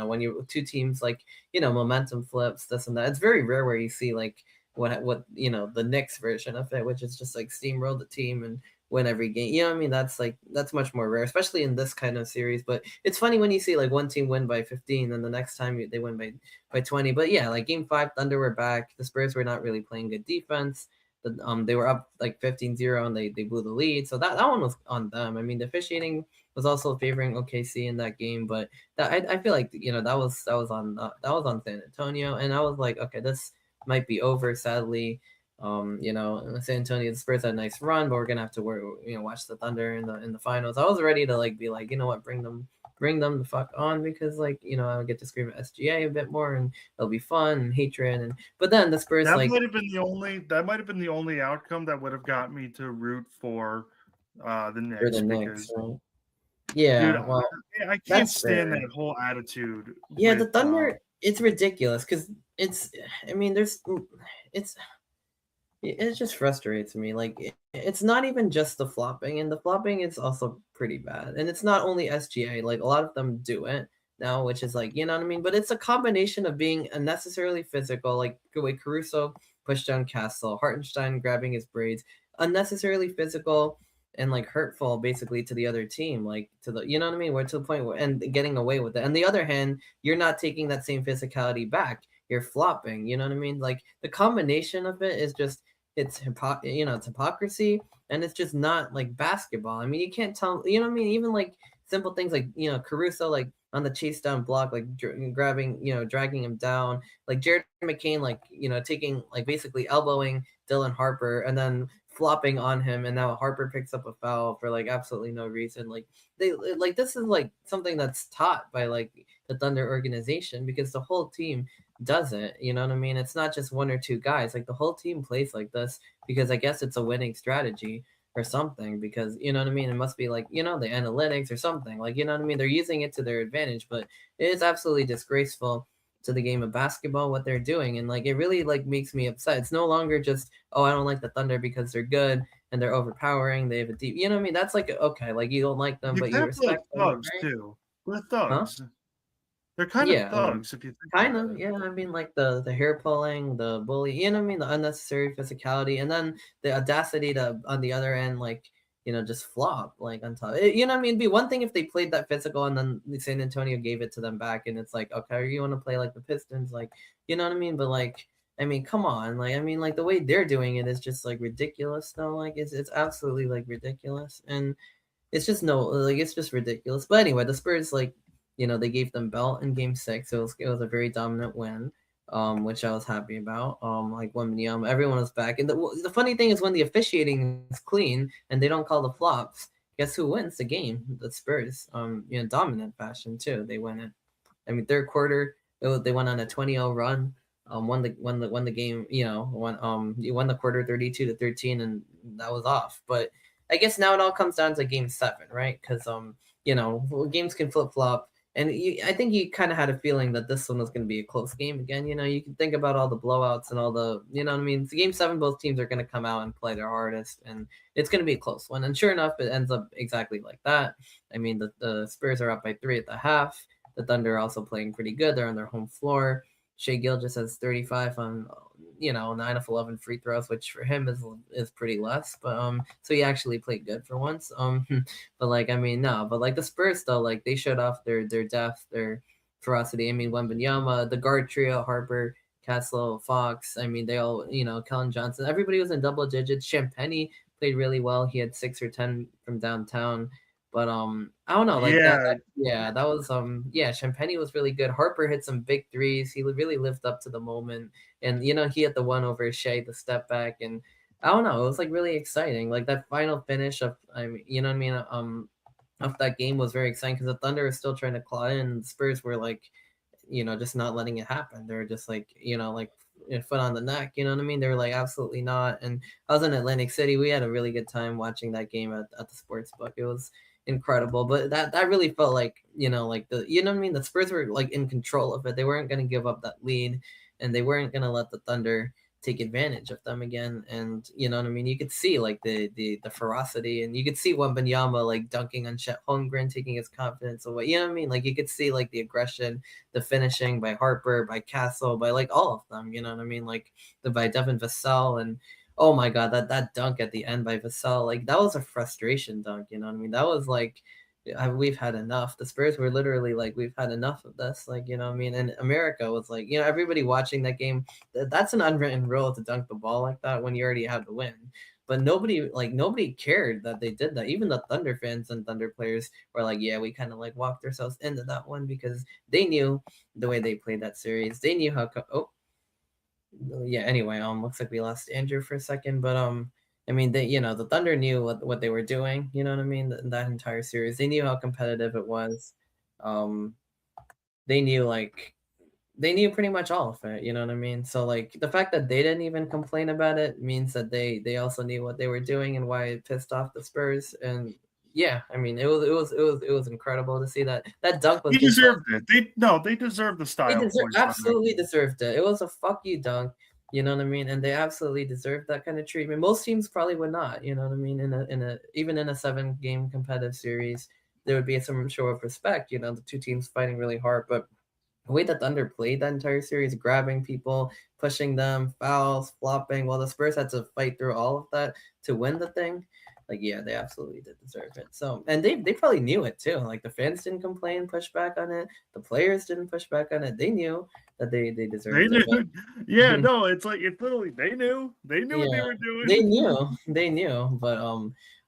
when you two teams like momentum flips, this and that. It's very rare where you see like what the Knicks version of it, which is just like steamroll the team and win every game. You know what I mean? That's much more rare, especially in this kind of series. But it's funny when you see like one team win by 15, and the next time they win by 20. But yeah, like game five, Thunder were back. The Spurs were not really playing good defense. They were up like 15-0, and they blew the lead. So that one was on them. I mean, the officiating was also favoring OKC in that game, but that I feel like that was on San Antonio, and I was like, okay, this might be over. Sadly, San Antonio, the Spurs had a nice run, but we're gonna have to watch the Thunder in the finals. I was ready to like be like, you know what, bring them bring them the fuck on because like I'll get to scream at SGA a bit more and it'll be fun and hatred but then the Spurs That like might have been the only outcome that would have got me to root for the for the Knicks Knicks, because, right? dude, Yeah, well, I can't that's stand fair. that whole attitude Yeah, the with Thunder, it's ridiculous because it's, I mean, it's, it just frustrates me. Like, it's not even just the flopping, and the flopping is also pretty bad. And it's not only SGA, like, a lot of them do it now, which is like, you know what I mean? But it's a combination of being unnecessarily physical, like the way Caruso pushed down Castle, Hartenstein grabbing his braids, unnecessarily physical and like hurtful basically to the other team, like to the, you know what I mean? Where to the point where, and getting away with it. On the other hand, you're not taking that same physicality back. You're flopping, you know what I mean? Like the combination of it is just, it's hypocrisy and it's just not like basketball. I mean, you can't tell, you know what I mean? Even like simple things like, Caruso, like on the chase down block, like grabbing, dragging him down, like Jared McCain, like, taking, like basically elbowing Dylan Harper and then flopping on him. And now Harper picks up a foul for like absolutely no reason. Like like this is like something that's taught by like the Thunder organization because the whole team does it. You know what I mean? It's not just one or two guys. Like the whole team plays like this because I guess it's a winning strategy or something. Because you know what I mean? It must be like the analytics or something. Like you know what I mean? They're using it to their advantage, but it is absolutely disgraceful to the game of basketball what they're doing, and like it really like makes me upset. It's no longer just I don't like the Thunder because they're good and they're overpowering. They have a deep, you know what I mean? That's like okay, like you don't like them, they're but you kind of like respect them, thugs right? too. They're Huh? thugs. They're kind of Yeah, thugs if you think kind about of. it. Yeah, I mean, like the hair pulling, the bully. You know what I mean? The unnecessary physicality, and then the audacity to on the other end, like just flop like on top. You know what I mean? It'd be one thing if they played that physical, and then San Antonio gave it to them back, and it's like, okay, you want to play like the Pistons, like you know what I mean? But like, I mean, come on, like I mean, like the way they're doing it is just like ridiculous. Though, like it's absolutely like ridiculous, and it's just no, like it's just ridiculous. But anyway, the Spurs like, they gave them belt in Game 6. So it was a very dominant win, which I was happy about. Like when everyone was back, and the funny thing is when the officiating is clean and they don't call the flops, guess who wins the game? The Spurs. Dominant fashion too. They win it. I mean, third quarter, they went on a 20-0 run. Won the game. You won the quarter 32-13, and that was off. But I guess now it all comes down to Game 7, right? Because games can flip flop, and I think you kind of had a feeling that this one was going to be a close game again. You can think about all the blowouts and all the, you know what I mean. So Game 7, both teams are going to come out and play their hardest, and it's going to be a close one. And sure enough, it ends up exactly like that. I mean, the Spurs are up by 3 at the half. The Thunder are also playing pretty good. They're on their home floor. Shea Gilgeous has 35 on 9 of 11 free throws, which for him is pretty less. But so he actually played good for once. But like I mean no, but like the Spurs though, like they showed off their depth, their ferocity. I mean Wembanyama, the guard trio, Harper, Castle, Fox. I mean they all Kellen Johnson. Everybody was in double digits. Champagny played really well. He had 6 or 10 from downtown. But I don't know, like Yeah, yeah, that was yeah, Champagny was really good. Harper hit some big threes. He really lived up to the moment. And he had the one over Shea, the step back, and I don't know, it was like really exciting. Like that final finish of I mean, you know what I mean? Of that game was very exciting because the Thunder was still trying to claw in, and the Spurs were like, just not letting it happen. They were just like, like foot on the neck, you know what I mean? They were like, absolutely not. And I was in Atlantic City. We had a really good time watching that game at the sports book. It was incredible. But that really felt like, like you know what I mean? The Spurs were like in control of it. They weren't gonna give up that lead and they weren't gonna let the Thunder take advantage of them again. And you know what I mean? You could see like the ferocity, and you could see Wembanyama like dunking on Chet Holmgren, taking his confidence away. You know what I mean? Like you could see like the aggression, the finishing by Harper, by Castle, by like all of them. You know what I mean? Like by Devin Vassell, and oh my god, that dunk at the end by Vassell, like that was a frustration dunk. You know what I mean? That was like we've had enough. The Spurs were literally like, we've had enough of this. Like, you know what I mean? And America was like, everybody watching that game, that's an unwritten rule to dunk the ball like that when you already have the win. But nobody cared that they did that. Even the Thunder fans and Thunder players were like, yeah, we kind of like walked ourselves into that one because they knew the way they played that series. They knew how. Oh, yeah. Anyway, looks like we lost Andrew for a second, but I mean, the Thunder knew what they were doing. You know what I mean? That entire series, they knew how competitive it was. um, they knew like they knew pretty much all of it, you know what I mean? So like the fact that they didn't even complain about it means that they also knew what they were doing and why it pissed off the Spurs. And yeah, I mean it was incredible to see that dunk was He just like deserved it. They deserved the they style points on that. absolutely deserved it. It was a fuck you dunk, you know what I mean? And they absolutely deserved that kind of treatment. Most teams probably would not, you know what I mean? In a even in a 7 game competitive series, there would be some show of respect, the two teams fighting really hard, but the way that Thunder played that entire series, grabbing people, pushing them, fouls, flopping, while the Spurs had to fight through all of that to win the thing. Like, yeah, they absolutely did deserve it. So, and they probably knew it too. Like, the fans didn't complain, push back on it. The players didn't push back on it. They knew that they They deserved it. knew. Yeah, But no, it's like it's literally they knew. They knew what they yeah, were they doing. knew, they knew. But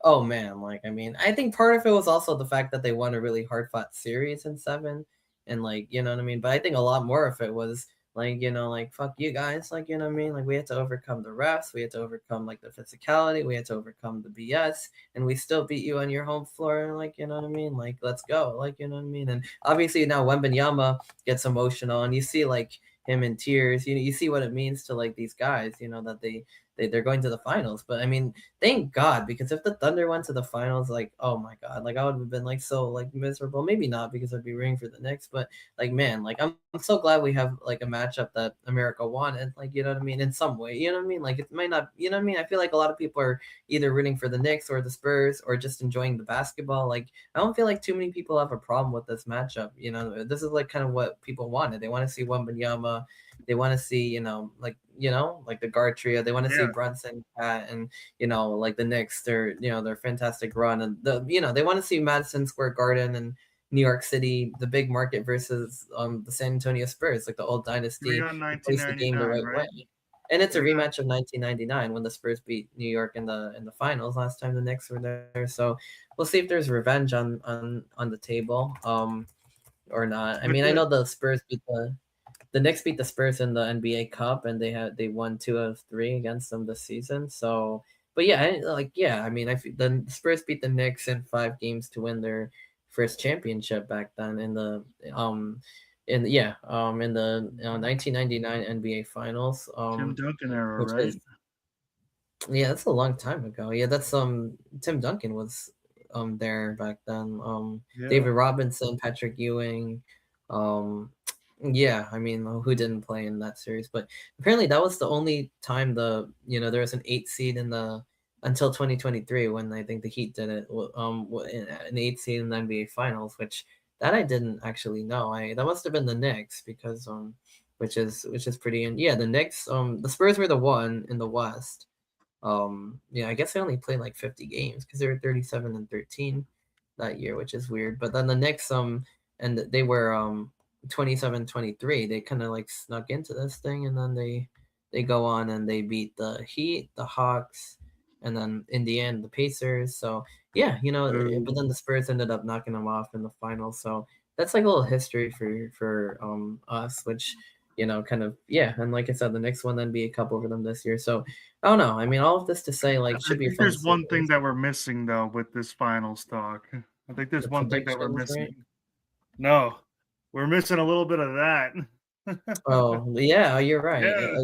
oh man, like I mean, I think part of it was also the fact that they won a really hard fought series in 7, and like you know what I mean. But I think a lot more of it was like like fuck you guys, like you know what I mean. Like we had to overcome the refs, we had to overcome like the physicality, we had to overcome the BS, and we still beat you on your home floor. Like you know what I mean. Like let's go, like you know what I mean. And obviously now Wembenyama gets emotional, and you see like him in tears. You see what it means to like these guys, that they're going to the finals. But I mean, thank God, because if the Thunder went to the finals, like oh my God, like I would have been like so like miserable. Maybe not because I'd be rooting for the Knicks, but like man, like I'm so glad we have like a matchup that America wanted. Like you know what I mean, in some way, you know what I mean. Like it might not, you know what I mean. I feel like a lot of people are either rooting for the Knicks or the Spurs or just enjoying the basketball. Like I don't feel like too many people have a problem with this matchup. This is like kind of what people wanted. They want to see Wembanyama. They want to see, like the guard trio. They want to see Yeah, Brunson, Cat, and like the Knicks. Their fantastic run, and they want to see Madison Square Garden and New York City, the big market versus the San Antonio Spurs, like the old we dynasty, got who plays the game the 1999, right way. right? And it's a We got rematch of 1999 when the Spurs beat New York in the finals last time the Knicks were there. So we'll see if there's revenge on the table, or not. I with mean, I the know the Knicks beat the Spurs in the NBA Cup, and they won 2 of 3 against them this season. So, but yeah, I mean, the Spurs beat the Knicks in 5 games to win their first championship back then in the 1999 NBA Finals, Tim Duncan era, which right? is yeah, that's a long time ago. Yeah, that's Tim Duncan was there back then. Yeah. David Robinson, Patrick Ewing, um yeah, I mean who didn't play in that series, but apparently that was the only time there was an 8 seed in the until 2023 when I think the Heat did it an 8 seed in the NBA Finals, which that I didn't actually know. I That must have been the Knicks because which is pretty, and yeah, the Knicks the Spurs were the one in the West. Yeah, I guess they only played like 50 games because they were 37-13 that year, which is weird. But then the Knicks, and they were 27-23. They kind of like snuck into this thing, and then they go on and they beat the Heat, the Hawks, and then in the end the Pacers. So yeah, but then the Spurs ended up knocking them off in the finals. So that's like a little history for us, which kind of yeah. And like I said, the Knicks won the NBA Cup over them this year. So I don't know. I mean, all of this to say, like, I should be a think fun there's one thing series. that we're missing though with this finals talk. I think there's The one thing that we're predictions, missing. right? No, we're missing a little bit of that. Oh, yeah, you're right. Yeah,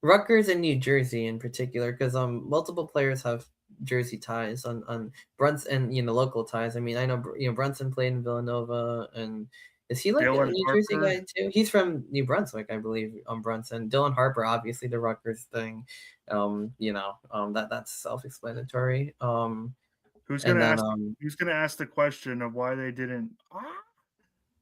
Rutgers and New Jersey in particular, because multiple players have Jersey ties on Brunson and local ties. I mean, I know Brunson played in Villanova, and is he like a Dylan New Jersey Harper. guy too? He's from New Brunswick, I believe. Brunson, Dylan Harper, obviously the Rutgers thing. That's self-explanatory. Who's gonna And then ask? Who's gonna ask the question of why they didn't?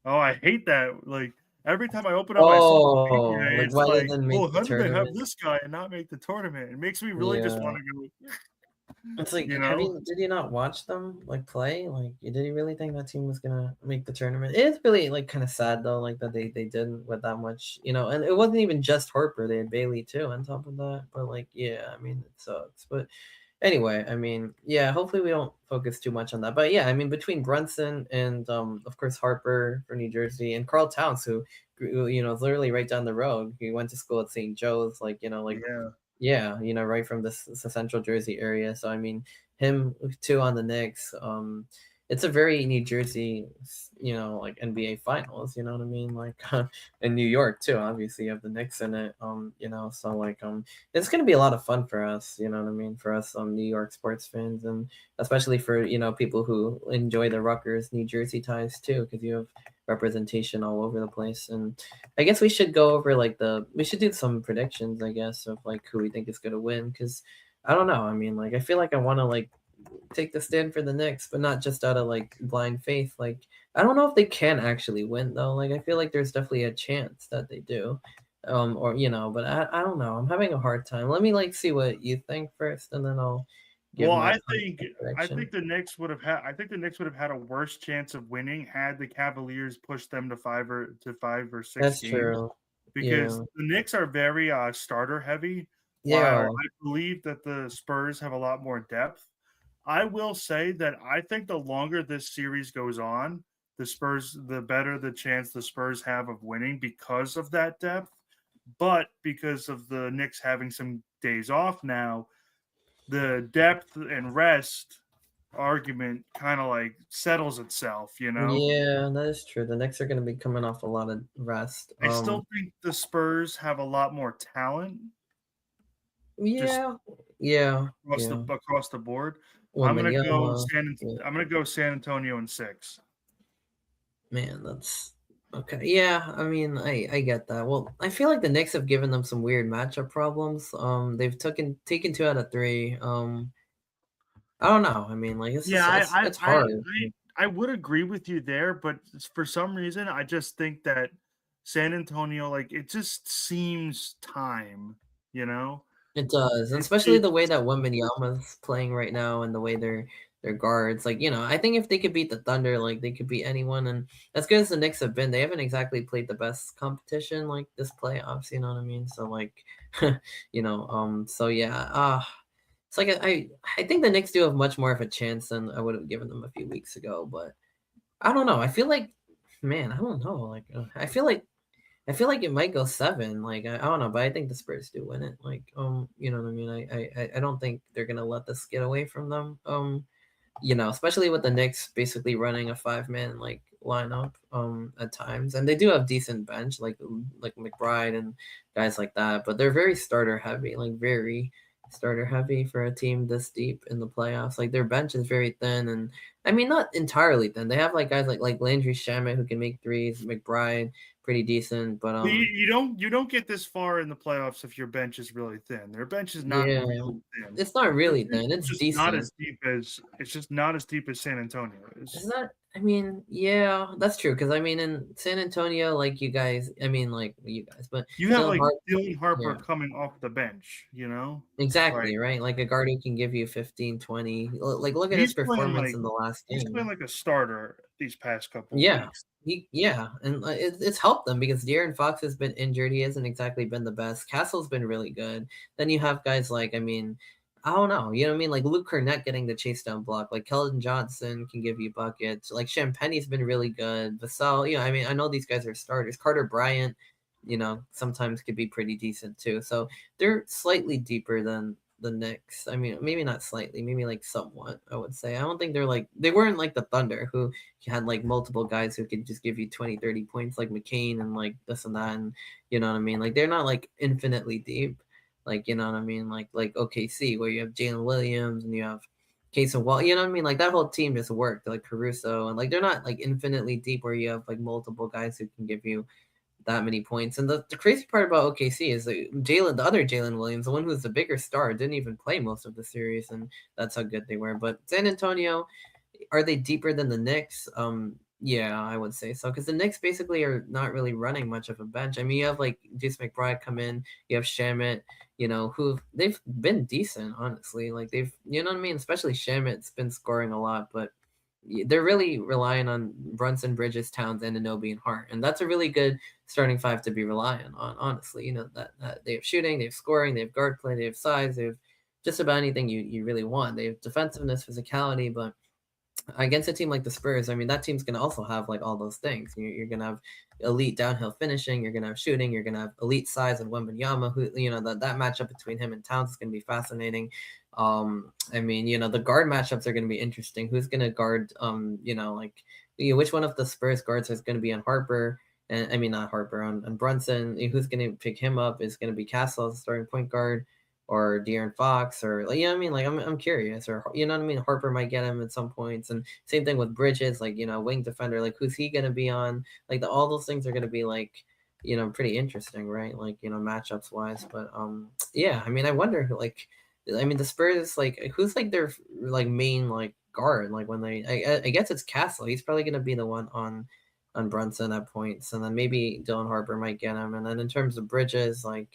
Oh, I hate that. Like every time I open up my social media, Oh, like it's why they like, didn't "Oh, make the how did they have tournament? this guy and not make the tournament?" It makes me really just Yeah. want to go. It's like, You know, did you not watch them like play? Like, did you really think that team was gonna make the tournament? It's really like kind of sad though, like that they didn't with that much, and it wasn't even just Harper. They had Bailey too on top of that. But like, yeah, I mean, it sucks. But anyway, I mean, yeah, hopefully we don't focus too much on that. But yeah, I mean, between Brunson and of course Harper for New Jersey and Carl Towns, who is literally right down the road. He went to school at St. Joe's, like like yeah. yeah, right from this Central Jersey area. So I mean, him too on the Knicks. it's a very New Jersey, like NBA finals, you know what I mean? Like in New York too, obviously you have the Knicks in it. So like it's gonna be a lot of fun for us, you know what I mean, for us New York sports fans, and especially for people who enjoy the Rutgers New Jersey ties too, because you have representation all over the place. And I guess we should go over like we should do some predictions, I guess, of like who we think is gonna win, because I don't know. I mean, like I feel like I want to like take the stand for the Knicks, but not just out of like blind faith. Like I don't know if they can actually win though. Like I feel like there's definitely a chance that they do. Or but I don't know. I'm having a hard time. Let me like see what you think first, and then I'll give Well, my I prediction. think the Knicks would have had I think the Knicks would have had a worse chance of winning had the Cavaliers pushed them to 5 or 6 That's games, true. because Yeah. the Knicks are very starter heavy, They while are. I believe that the Spurs have a lot more depth. I will say that I think the longer this series goes on, the better the chance the Spurs have of winning because of that depth. But because of the Knicks having some days off now, the depth and rest argument kind of like settles itself, you know? Yeah, that is true. The Knicks are going to be coming off a lot of rest. I still think the Spurs have a lot more talent just Yeah, yeah, yeah. across the board. Wembanyama. Yeah. I'm gonna go San Antonio in 6. Man, that's okay. Yeah, I mean, I get that. Well, I feel like the Knicks have given them some weird matchup problems. They've taken 2 out of 3. I don't know. I mean, like it's Yeah, just it's hard. I would agree with you there, but for some reason, I just think that San Antonio, like, it just seems time, you know? It does, and It especially the way it's that Wembanyama's playing right now, and the way their guards, like I think if they could beat the Thunder, like they could beat anyone, and as good as the Knicks have been, they haven't exactly played the best competition like this playoffs. You know what I mean? So like, so yeah, it's like I think the Knicks do have much more of a chance than I would have given them a few weeks ago, but I don't know. I feel like, man, I don't know. Like, I feel like it might go 7. Like I don't know, but I think the Spurs do win it. Like you know what I mean. I don't think they're gonna let this get away from them. Especially with the Knicks basically running a 5-man like lineup at times, and they do have decent bench like McBride and guys like that, but they're very starter heavy, like very starter heavy for a team this deep in the playoffs. Like their bench is very thin, and I mean not entirely thin. They have like guys like Landry Shamet who can make threes, McBride pretty decent, but you don't get this far in the playoffs if your bench is really thin. Their bench is not yeah, really thin. it's not Their really bench thin. is It's just not decent. as deep as it's just not as deep as San Antonio It's is. not. I mean, yeah, that's true. Because I mean, in San Antonio, like you guys, I mean, like you guys, but You have Dylan like Hart, Dylan Harper yeah, coming off the bench, you know? Like exactly, right. Like a guard who can give you 15, 20. Like look at his performance in the last he's playing game. like a starter these past couple Yeah, weeks. yeah, and it's helped them because De'Aaron Fox has been injured. He hasn't exactly been the best. Castle's been really good. Then you have guys like, I mean, I don't know, you know what I mean? Like Luke Cornett getting the chase down block. Like Keldon Johnson can give you buckets. Like Champagne's been really good. Vassell, I mean, I know these guys are starters. Carter Bryant, sometimes could be pretty decent too. So they're slightly deeper than the Knicks. I mean, maybe not slightly, maybe like somewhat, I would say. I don't think they weren't like the Thunder who had like multiple guys who could just give you 20, 30 points like McCain and like this and that, and you know what I mean? Like they're not like infinitely deep. Like, you know what I mean? Like OKC where you have Jalen Williams and you have Case and Wall, you know what I mean? Like that whole team just worked, like Caruso, and like they're not like infinitely deep where you have like multiple guys who can give you that many points. And the crazy part about OKC is that the other Jalen Williams, the one who's the bigger star, didn't even play most of the series, and that's how good they were. But San Antonio, are they deeper than the Knicks? Yeah, I would say so because the Knicks basically are not really running much of a bench. I mean, you have like Jace McBride come in, you have Shamit, who they've been decent, honestly. Like you know what I mean? Especially Shamit's been scoring a lot, but they're really relying on Brunson, Bridges, Towns, and Anunoby and Hart, and that's a really good starting 5 to be relying on. Honestly, that they have shooting, they have scoring, they have guard play, they have size, they have just about anything you really want. They have defensiveness, physicality, but against a team like the Spurs, I mean, that team's gonna also have like all those things. You're gonna have elite downhill finishing, you're gonna have shooting, you're gonna have elite size and Wembanyama, who that matchup between him and Towns is gonna be fascinating. I mean, the guard matchups are gonna be interesting. Who's gonna guard which one of the Spurs guards is gonna be on Harper? And I mean not Harper on Brunson. Who's gonna pick him up? Is gonna be Castle as starting point guard, or De'Aaron Fox, or like, I mean, like I'm curious, or you know what I mean. Harper might get him at some points, and same thing with Bridges, like wing defender, like who's he gonna be on? Like all those things are gonna be like pretty interesting, right? Like matchups wise, but yeah, I mean, I wonder who like, I mean the Spurs like who's like their like main like guard like when I guess it's Castle. He's probably gonna be the one on Brunson at points, and then maybe Dylan Harper might get him, and then in terms of Bridges, like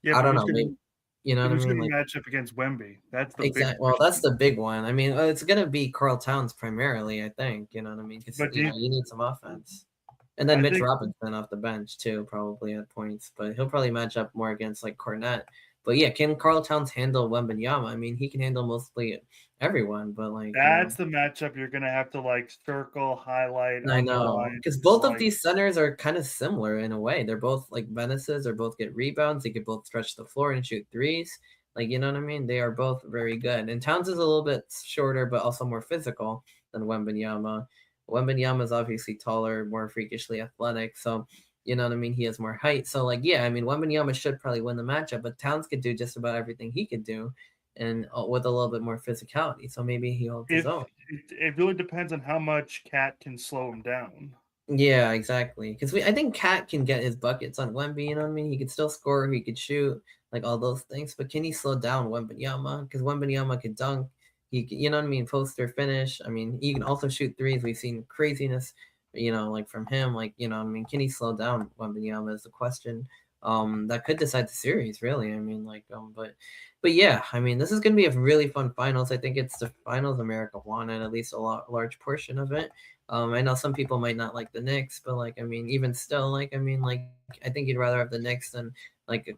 Yeah, I but don't know, maybe. You know what I who's mean? going to Like match up against Wemby? That's the big exactly. Well, that's question. the big one. I mean, it's gonna be Carl Towns primarily. I think. You know what I mean? Because But you need some offense, and then I Mitch think Robinson off the bench too, probably at points. But he'll probably match up more against like Cornette. But yeah, can Carl Towns handle Wembanyama? I mean, he can handle mostly everyone. But like that's the matchup you're going to have to like circle, highlight, I know, underline. because It's both of like these centers are kind of similar in a way. They're both like menaces, or both get rebounds. They could both stretch the floor and shoot threes. Like, you know what I mean? They are both very good. And Towns is a little bit shorter, but also more physical than Wembanyama. Wembanyama is obviously taller, more freakishly athletic. So, you know what I mean? He has more height. So, like, yeah, I mean, Wembanyama should probably win the matchup, but Towns could do just about everything he could do, and with a little bit more physicality. So maybe he holds his if own. it really depends on how much Cat can slow him down. Yeah, exactly. Because I think Cat can get his buckets on Wemby. You know what I mean? He could still score. He could shoot, like all those things. But can he slow down Wembanyama? Because Wembanyama could dunk. You know what I mean? Poster finish. I mean, he can also shoot threes. We've seen craziness, like from him. Like, I mean, can he slow down Wembanyama is the question. That could decide the series, really. I mean, like, but yeah, I mean, this is gonna be a really fun finals. I think it's the finals America wanted, at least large portion of it. I know some people might not like the Knicks, but like I mean, even still, like I mean, like I think you'd rather have the Knicks than like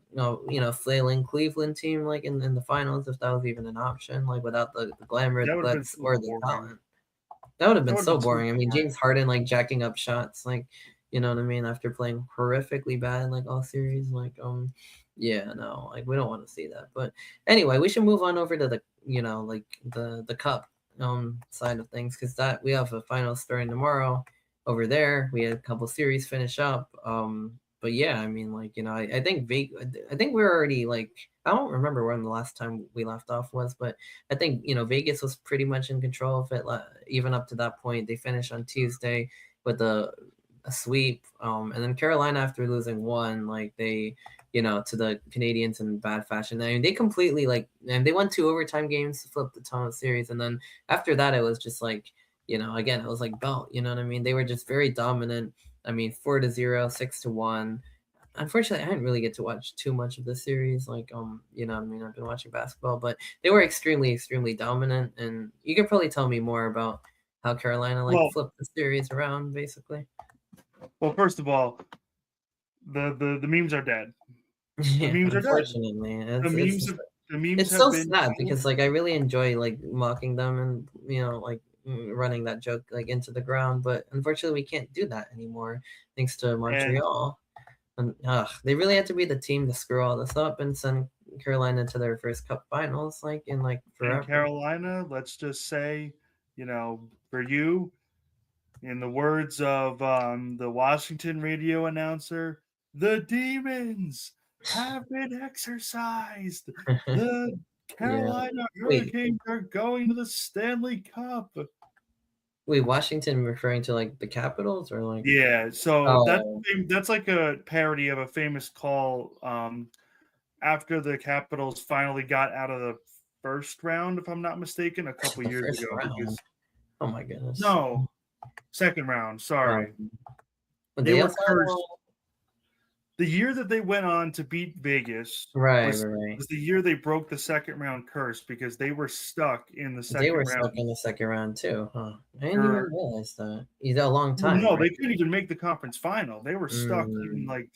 flailing Cleveland team like in the finals, if that was even an option, like without the glamour, That the would have been glitz, so or the boring. talent. That would have That been would have so been so boring. I mean, boring. James Harden like jacking up shots, like you know what I mean, after playing horrifically bad like all series, like yeah, no, like we don't want to see that. But anyway, we should move on over to the like the cup side of things, because that we have a final starting tomorrow over there. We had a couple series finish up. But yeah, I mean, like I think I think we're already like, I don't remember when the last time we left off was, but I think Vegas was pretty much in control of it, even up to that point. They finished on Tuesday with a sweep, and then Carolina, after losing one, like they to the Canadians in bad fashion. I mean, they completely like, and they won 2 overtime games to flip the ton series, and then after that, it was just like again, it was like belt. You know what I mean? They were just very dominant. I mean, 4-0, 6-1. Unfortunately, I didn't really get to watch too much of the series. Like, I mean, I've been watching basketball, but they were extremely, extremely dominant. And you could probably tell me more about how Carolina like Well, flipped the series around, basically. first of all, the memes are dead. The Yeah, memes are dead. unfortunately, The it's memes just, have the memes it's have so been sad killed. because like I really enjoy like mocking them and like running that joke like into the ground, but unfortunately we can't do that anymore thanks to And Montreal. And they really had to be the team to screw all this up and send Carolina to their first Cup Finals, like in like forever. Carolina, let's just say, for you, in the words of the Washington radio announcer, the demons have been exorcised. The Yeah. Carolina Wait, Hurricanes are going to the Stanley Cup. wait, Washington referring to like the Capitals or like? Yeah, so Oh, that's like a parody of a famous call after the Capitals finally got out of the first round, if I'm not mistaken, a couple the years first ago. round. Because Oh my goodness. no, second round. Sorry, Um, but they they were also had cursed. The year that they went on to beat Vegas right, was right, right. was the year they broke the second round curse because they were stuck in the They second were stuck round in the second round too, huh? I didn't even for realize that. Either a long well, time, no, right? they couldn't even make the conference final. They were stuck in Mm, like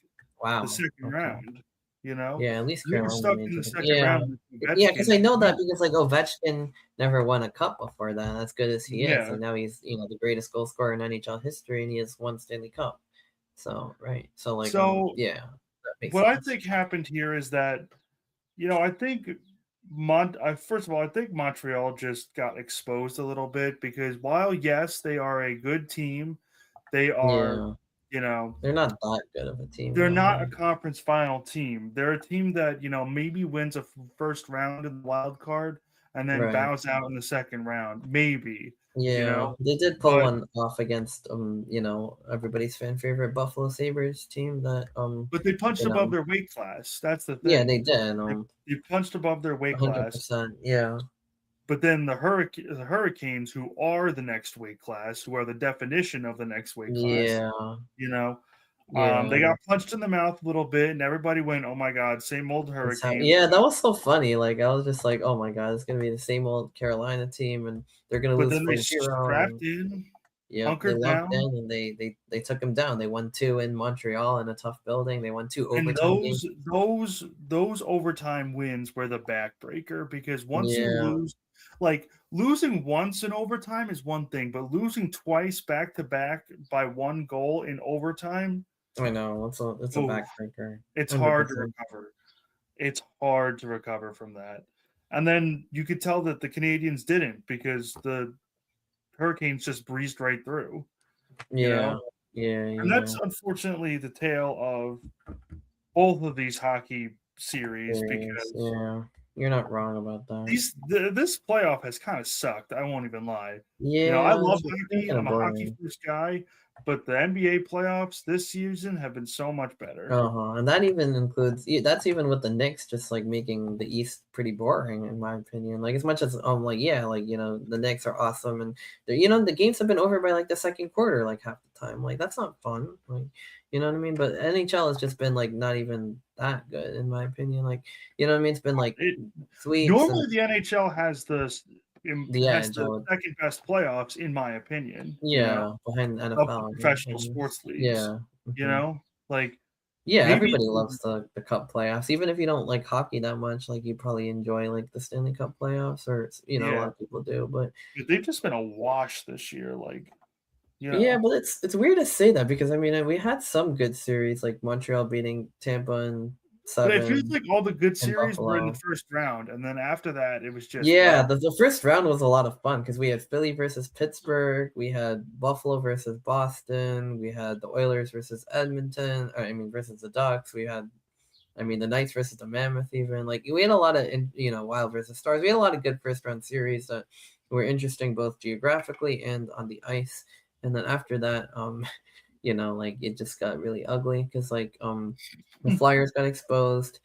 the wow. second Okay. round. You know, Yeah, at least they were Carolina stuck made in the it. second Yeah. round with Yeah, because I Ovechkin. know that because, like, Ovechkin never won a cup before that, as good as he is, Yeah. and now he's, the greatest goal scorer in NHL history, and he has 1 Stanley Cup. So, right. So, like, So yeah, that makes what I sense. think happened here is that, I think first of all, I think Montreal just got exposed a little bit because while yes, they are a good team, they are, Yeah. you know, They're not that good of a team, they're though, not a right? conference final team. They're a team that, maybe wins a first round in the wild card and then Right. bows out in the second round, maybe, Yeah, they did pull but one off against, everybody's fan favorite Buffalo Sabres team that, they punched you above know their weight class. That's the yeah, they thing. did, They punched above their weight class. 100%. Yeah. But then the Hurricanes, who are the next weight class, who are the definition of the next weight class, Yeah. you know, Yeah. they got punched in the mouth a little bit, and everybody went, "Oh my God, same old Hurricanes." Yeah, that was so funny. Like, I was just like, "Oh my god, it's gonna be the same old Carolina team, and they're gonna But lose then they 4-0." strapped And in, yep, they hunkered locked in, down, and they took them down. They won 2 in Montreal in a tough building. They won 2 and overtime games. those overtime wins were the backbreaker because once you Yeah, lose, like losing once in overtime is one thing, but losing twice back to back by 1 goal in overtime, I know. It's a oh, backbreaker. it's hard to 100%. recover. It's hard to recover from that. And then you could tell that the Canadians didn't because the Hurricanes just breezed right through, you Yeah. know? Yeah, And that's unfortunately the tale of both of these hockey series serious. because Yeah. You're not wrong about that. this playoff has kind of sucked. I won't even lie. I Yeah, love it's been hockey. kinda I'm a hockey boring. first guy, but the NBA playoffs this season have been so much better. Uh-huh, and that even includes that's even with the Knicks just, like, making the East pretty boring, in my opinion. Like, as much as, like, yeah, like, the Knicks are awesome, and the games have been over by, like, the 2nd quarter, like, half the time. Like, that's not fun, like, you know what I mean? But NHL has just been, like, not even that good, in my opinion. Like, you know what I mean? It's been, like, It sweeps and Normally the NHL has the edge, I the would second best playoffs in my opinion, yeah, behind the of the NFL, in my professional opinion. sports leagues. Yeah, You mhm. know, like Yeah, maybe everybody loves the cup playoffs. Even if you don't like hockey that much, like you probably enjoy like the Stanley Cup playoffs, or a lot yeah, of people do. But they've just been a wash this year. yeah, but it's weird to say that because I mean we had some good series like Montreal beating Tampa in but it feels 7 like all the good and series were in the Buffalo. first round, and then after that, it was just Yeah, the first round was a lot of fun because we had Philly versus Pittsburgh, we had Buffalo versus Boston, we had the Oilers versus Edmonton, I mean versus the Ducks, we had the Knights versus the Mammoth, even like we had a lot of Wild versus Stars. We had a lot of good first round series that were interesting both geographically and on the ice. And then after that, like it just got really ugly because the Flyers got exposed,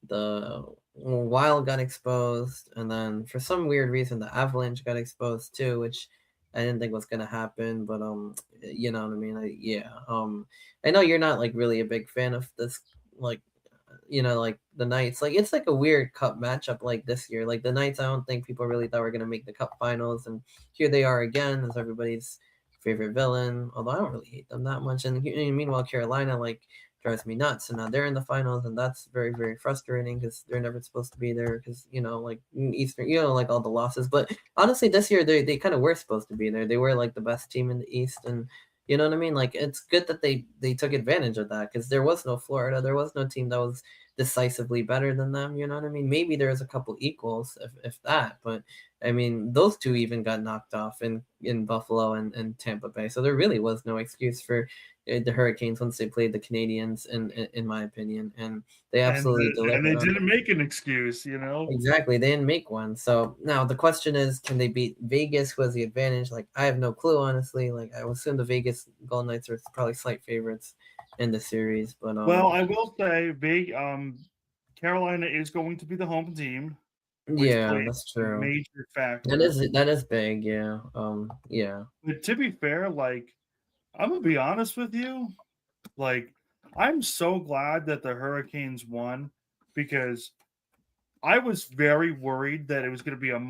the Wild got exposed, and then for some weird reason the Avalanche got exposed too, which I didn't think was gonna happen, but you know what I mean? I know you're not like really a big fan of this like like the Knights. Like it's like a weird cup matchup like this year. Like the Knights, I don't think people really thought were gonna make the cup finals, and here they are again as everybody's favorite villain. Although I don't really hate them that much. And meanwhile, Carolina like drives me nuts, and now they're in the finals, and that's very very frustrating because they're never supposed to be there because like Eastern, like all the losses. But honestly, this year they kind of were supposed to be there. They were like the best team in the East, and you know what I mean? Like it's good that they took advantage of that because there was no Florida, there was no team that was decisively better than them. You know what I mean? Maybe there's a couple equals, if that, but I mean those two even got knocked off in Buffalo and Tampa Bay, so there really was no excuse for the Hurricanes once they played the Canadians, in my opinion, and they absolutely and they delivered on. didn't make an excuse. Exactly, they didn't make one. So now the question is, can they beat Vegas? Who has the advantage? Like, I have no clue, honestly. Like, I would assume the Vegas Golden Knights are probably slight favorites in the series, but Well, I will say, Carolina is going to be the home team, which yeah, plays that's a true. major That factor. is big. Yeah, yeah, But to be fair, I'm gonna be honest with you, like I'm so glad that the Hurricanes won because I was very worried that it was going to be Ooh,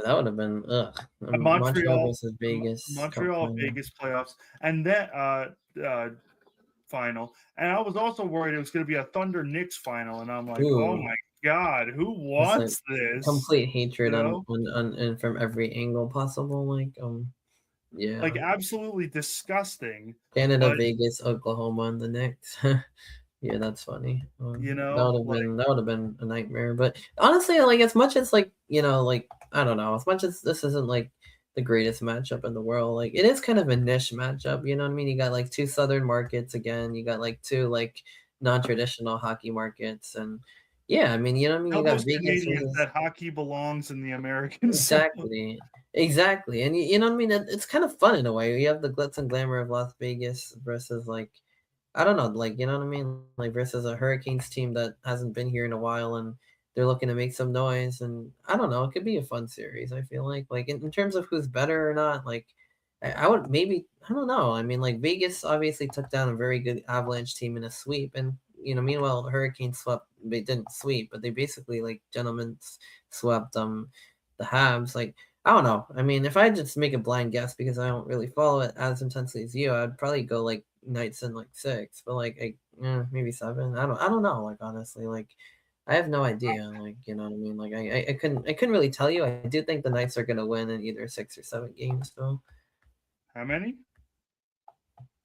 that would have been a Montreal Montreal, versus Vegas Cup Montreal final. Vegas playoffs, and that final, and I was also worried it was going to be a Thunder Knicks final, and I'm like, oh Ooh, my god, who it's like wants this? complete You hatred know, on and from every angle possible. Like like yeah, absolutely disgusting. Canada, But Vegas, Oklahoma, and the Knicks. Yeah, that's funny. like That would have been a nightmare. But honestly, like as much as like like I don't know, as much as this isn't like the greatest matchup in the world, like it is kind of a niche matchup. You know what I mean? You got like two southern markets again. You got like two like non-traditional hockey markets, and yeah, I mean, you know what I mean? You tell got those Vegas Canadians versus that hockey belongs in the American South. exactly, exactly, and you know what I mean? It's kind of fun in a way. You have the glitz and glamour of Las Vegas versus like I don't know, like you know what I mean, like versus a Hurricanes team that hasn't been here in a while and they're looking to make some noise, and I don't know, it could be a fun series. I feel like in terms of who's better or not, like I would maybe I don't know. I mean, like Vegas obviously took down a very good Avalanche team in a sweep, and meanwhile the Hurricanes swept. They didn't sweep, but they basically like gentlemen swept the Habs. Like I don't know. I mean, if I just make a blind guess because I don't really follow it as intensely as you, I'd probably go like Knights in like 6, but like maybe 7. I don't know. Like honestly, like I have no idea. Like you know what I mean. Like I couldn't really tell you. I do think the Knights are gonna win in either 6 or 7 games though. How many?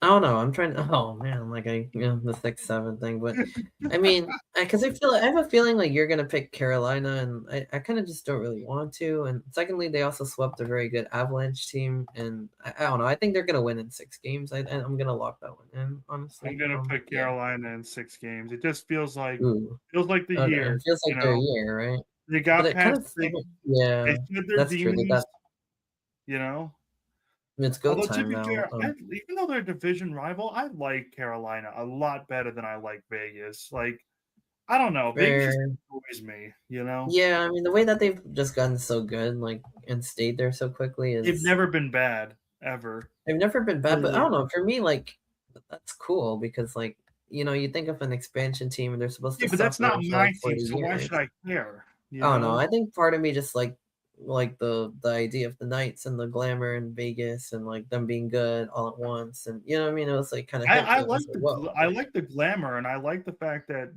I don't know. I'm trying to. Oh man, like the 6-7 thing, but I mean, because I have a feeling like you're gonna pick Carolina, and I kind of just don't really want to. And secondly, they also swept a very good Avalanche team, and I don't know. I think they're gonna win in 6 games. I'm gonna lock that one in. I'm Honestly, gonna pick yeah. Carolina in 6 games. It just Ooh, feels like the okay. year, It feels like you their know. year, right? They But got it kind past of yeah, they shed their that's true. They got demons, you know. it's go Although to time be now. fair, even though they're a division rival, I like Carolina a lot better than I like Vegas. Like, I don't know, Vegas just Fair. annoys me, you know. Yeah, I mean the way that they've just gotten so good, like and stayed there so quickly They've is never been bad ever. they've never been bad, but I Literally. don't know. For me, like that's cool because like you think of an expansion team and they're supposed Yeah, to but that's suffer not for like my team, 40 so why should years. I care? You I don't know. know? I think part of me just like the idea of the Knights and the glamour in Vegas and like them being good all at once, and you know what I mean. It was like kind of hit me. I was like, whoa, I like like the glamour, and I like the fact that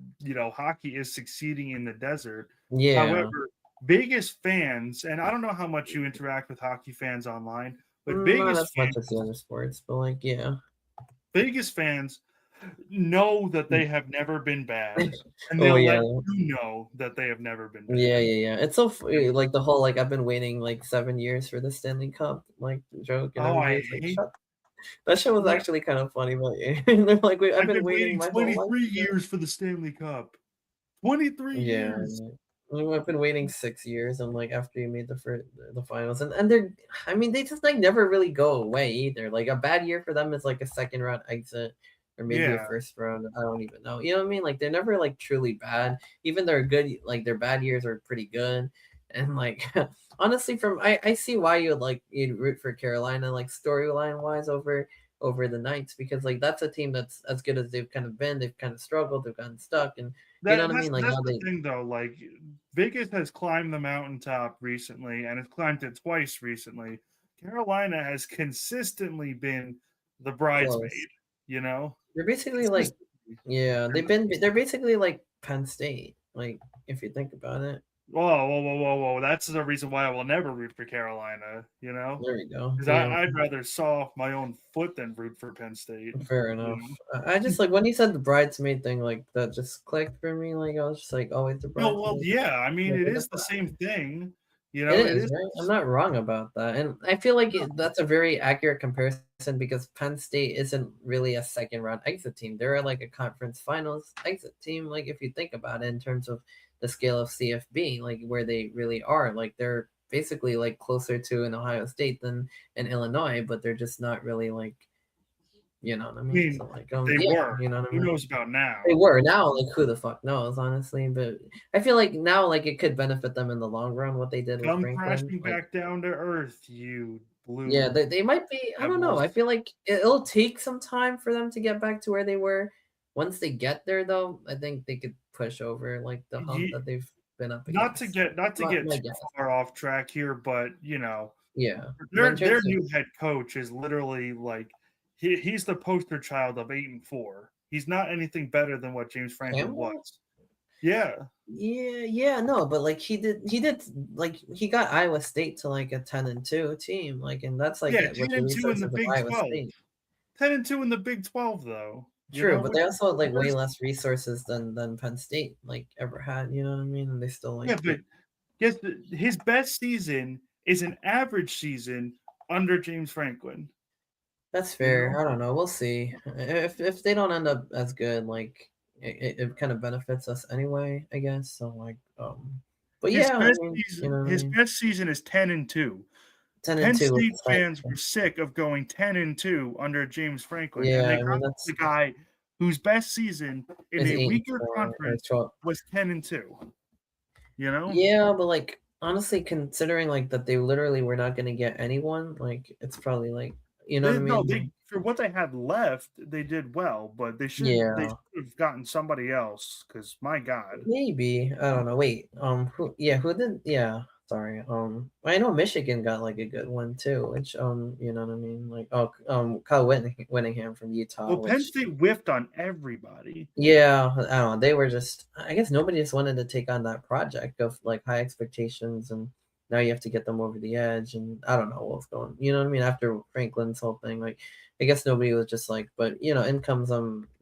hockey is succeeding in the desert. yeah. However, Vegas fans, and I don't know how much you interact with hockey fans online, but Not as much as the other sports, but like yeah. Vegas fans know that they have never been bad, and Oh they'll yeah. let you know that they have never been Yeah, bad. yeah, yeah. It's so funny, like the whole like I've been waiting like 7 years for the Stanley Cup like joke, and Oh, I everybody's like, hate "Shut." That shit was what actually kind of funny, but yeah. And they're like, "Wait, I've I've been been waiting waiting my whole life 23 for it." years for the Stanley Cup. 23 Yeah, years. I've been waiting 6 years, and like after you made the finals, and they're, I mean, they just like never really go away either. Like a bad year for them is like a second round exit, or maybe a Yeah. first round. I don't even know. You know what I mean? Like they're never like truly bad. Even their good, like their bad years are pretty good. And like honestly, from I see why you'd root for Carolina like storyline wise over the Knights because like that's a team that's as good as they've kind of been. They've kind of struggled. They've gotten stuck, and you know what I mean? Like That's now the they thing though, like, Vegas has climbed the mountaintop recently, and it's climbed it twice recently. Carolina has consistently been the close. bridesmaid, you know? They're basically like, Consistently. yeah, They're they're basically like Penn State, like if you think about it. Whoa, whoa, whoa, whoa, whoa. That's the reason why I will never root for Carolina, you know? There we go. 'Cause Yeah, I'd rather saw off my own foot than root for Penn State, fair you enough. know? I just like when you said the bridesmaid thing, like that just clicked for me. Like I was just like always the No, well, bridesmaid. yeah, I mean, Like, it with the is the same thing, it it is, is right? I'm not wrong about that. And I feel like that's a very accurate comparison because Penn State isn't really a second round exit team. They're like a conference finals exit team, like if you think about it in terms of the scale of CFB, like where they really are. Like they're basically like closer to an Ohio State than an Illinois, but they're just not really like, you know what I I mean? mean, So like they yeah, were. you know what I Who mean? knows about They now? were. Now, like, who the fuck knows, honestly? But I feel like now, like, it could benefit them in the long run. What they did with Come Franklin, crashing like, back down to earth, you yeah, blue they might be. I don't know. devils. I feel like it'll take some time for them to get back to where they were. Once they get there, though, I think they could push over like the hump Ye that they've been up against. not to get My too guess. far off track here, but, Yeah, but in their terms of new head coach is literally like he's the poster child of 8 and 4. He's not anything better than what James Franklin Campbell? was. Yeah. Yeah, no, but like he did like he got Iowa State to like a 10-2 team, like, and that's like Yeah, with 10 the and 2 in the resources of Big Iowa 12. State. 10 and 2 in the Big 12 though. You True, know, but which they is also had like way worse. less resources than Penn State like ever had, you know what I mean? And they still Yeah, like but guess his best season is an average season under James Franklin. that's You fair. know, I don't know. We'll see. If they don't end up as good, like it kind of benefits us anyway, I guess. So like but his yeah, I best mean, you know season what I his mean? best season is 10 and 2. 10 and Penn 2 with State the fans were stipend. sick of going 10 and 2 under James Franklin, and Yeah, they I mean got the that's guy whose best season in is a 8 and weaker 4 or conference 12. was 10 and 2. You know? Yeah, but like honestly, considering like that they literally were not gonna get anyone, like it's probably like you know what They I no, mean? they Like, for what they had left, they did well, but they yeah. should have gotten somebody else because my God. Maybe. I don't know. Wait. Who did yeah, sorry. I know Michigan got like a good one too, which you know what I mean? Like Kyle Whittingham from Utah, Well, Penn which State whiffed on everybody. yeah, I don't know. They were just I guess nobody just wanted to take on that project of like high expectations and now you have to get them over the edge and I don't know what's going you know what I mean? After Franklin's whole thing, like I guess nobody was just like, but you know, in comes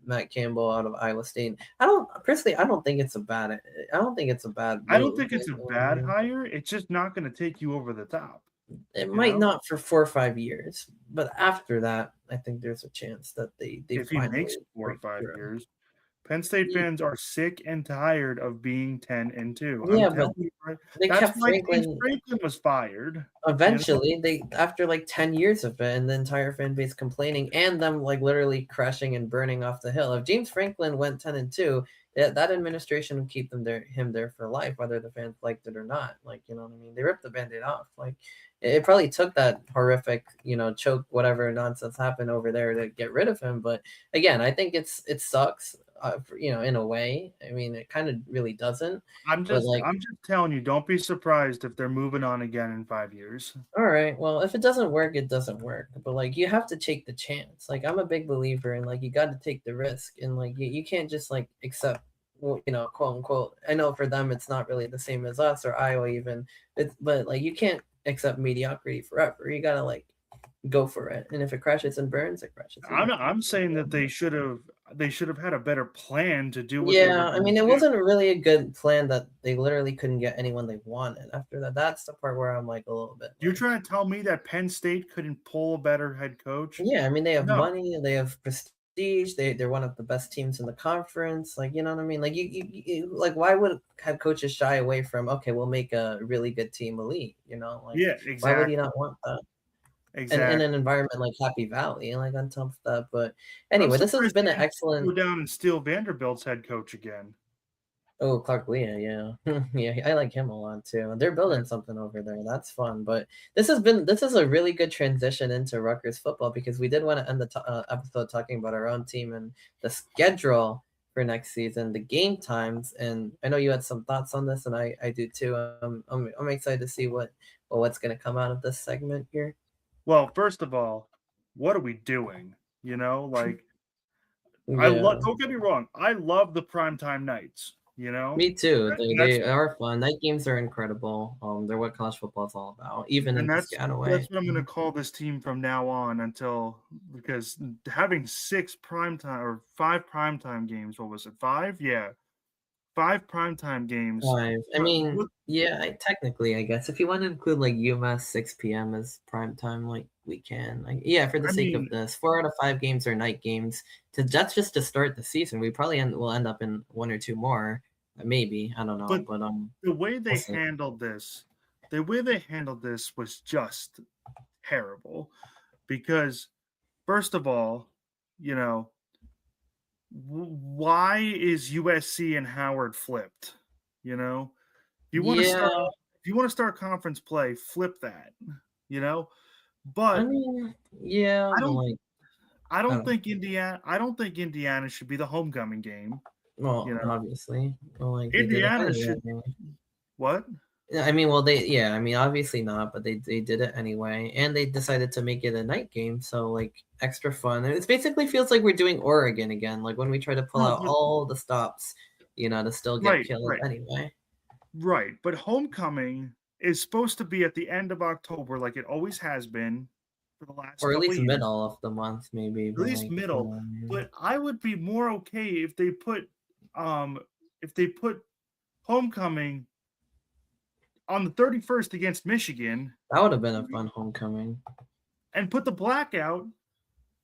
Matt Campbell out of Iowa State. I don't think it's a bad I don't think it's a bad I don't move. think Like, it's a you know what I bad mean? hire. It's just not going to take you over the top. It You might know, not for 4 or 5 years, but after that, I think there's a chance that they if he finally makes four or break five through. years, Penn State Ye- fans are sick and tired of being 10 and 2. I'm Yeah, but telling you, right? they That's kept why James Franklin. Franklin was fired. You know, Eventually, they after like 10 years of it, and the entire fan base complaining, and them like literally crashing and burning off the hill. If James Franklin went 10-2, that administration would keep him there for life, whether the fans liked it or not. Like you know what I mean? They ripped the band-aid off. Like it probably took that horrific, choke whatever nonsense happened over there to get rid of him. But again, I think it sucks. In a way. I mean, it kind of really doesn't. But like I'm just telling you, don't be surprised if they're moving on again in 5 years. all right, well, if it doesn't work, it doesn't work. But like you have to take the chance. Like I'm a big believer in like you got to take the risk and like you can't just like accept quote unquote. I know for them it's not really the same as us or Iowa even. But like you can't accept mediocrity forever. You got to like go for it. And if it crashes and burns, it crashes and burns. I'm saying that they should have had a better plan to do what they were Yeah, I going mean, it to do. wasn't really a good plan that they literally couldn't get anyone they wanted. After that, that's the part where I'm like a little bit You're like, trying to tell me that Penn State couldn't pull a better head coach? yeah, I mean, they have No. money, they have prestige, they're one of the best teams in the conference. Like, you know what I mean? Like, like, why would head coaches shy away from? Okay, we'll make a really good team elite. Like, Yeah, why would you exactly. not want that? And in an Exactly. environment like Happy Valley, and like on top of that. But I'm anyway, this has surprised been they an didn't excellent. go down and steal Vanderbilt's head coach again. Oh, Clark Leah, yeah, yeah, I like him a lot too. They're Yeah. building something over there. That's fun. But this is a really good transition into Rutgers football because we did want to end the episode talking about our own team and the schedule for next season, the game times, and I know you had some thoughts on this, and I do too. I'm excited to see what's going to come out of this segment here. Well, first of all, what are we doing? You know, like I love. Yeah. Don't get me wrong. I love the primetime nights. Me too. And They are fun. Night games are incredible. They're what college football is all about, even in that's Piscataway. what I'm going to call this team from now on until because having six primetime or five primetime games. What was it? Five? Yeah, five primetime games. 5. I But mean, look, yeah, technically, I guess if you want to include like UMass 6 p.m. as prime time, like we can. Like, yeah, for the I sake of mean, this, 4 out of 5 games are night games. That's just to start the season. We probably will end up in one or two more, maybe. I don't know, but but the way we'll they see. handled this, the way they handled this was just terrible. Because first of all, you know, why is USC and Howard flipped? You know, if you want to start, Yeah, if you want to start conference play, flip that. You know, I but mean, yeah, I but don't, like, I don't. I don't think Indiana should be the homecoming game. You Well, know, obviously, well, like they did a Indiana Pioneer should game. what? I mean, well, I mean, obviously not, but they did it anyway, and they decided to make it a night game, so like extra fun. And it basically feels like we're doing Oregon again, like when we try to pull No, out but all the stops, to still get right, killed right, anyway. right. But homecoming is supposed to be at the end of October, like it always has been for the last Or at couple least of years, middle of the month, maybe, at but least like, middle. But I would be more okay um if they put homecoming on the 31st against Michigan that would have been a fun homecoming. and put the blackout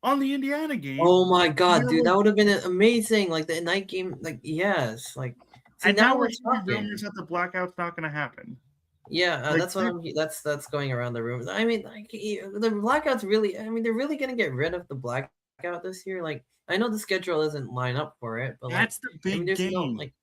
on the Indiana game. Oh my god, dude, Like, that would have been amazing. Like the night game, like yes, like see and now now we're we're hearing talking. rumors that the blackout's not going to happen. Yeah, Like, that's what that's going around the room. I mean, like the blackouts really. I mean, they're really gonna get rid of the blackout this year. Like, I know the schedule doesn't line up for it, but like, that's the I mean, big there's no game. like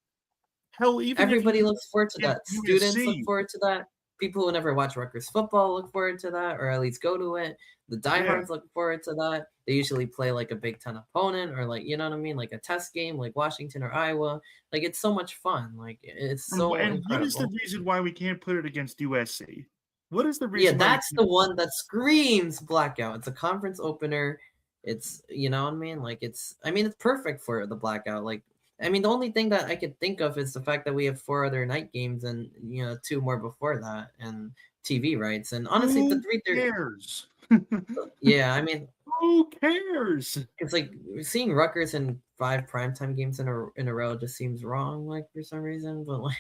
Hell, even if everybody you looks forward to against that. Students look USC, forward to that. People who never watch Rutgers football look forward to that, or at least go to it. The yeah. diehards look forward to that. They usually play like a Big Ten opponent, or like you know what I mean, like a test game, like Washington or Iowa. Like it's so much fun. Like it's so And what is the incredible. reason why we can't put it against USC? What is the Yeah, reason why we that's the can't? one that screams blackout. It's a conference opener. It's you know what I mean? Like it's perfect for the blackout. Like I mean the only thing that I could think of is the fact that we have four other night games and two more before that and TV rights. And honestly the Who 3:30 cares? yeah, I mean Who cares? it's like seeing Rutgers in five primetime games in a row just seems wrong, like for some reason. But like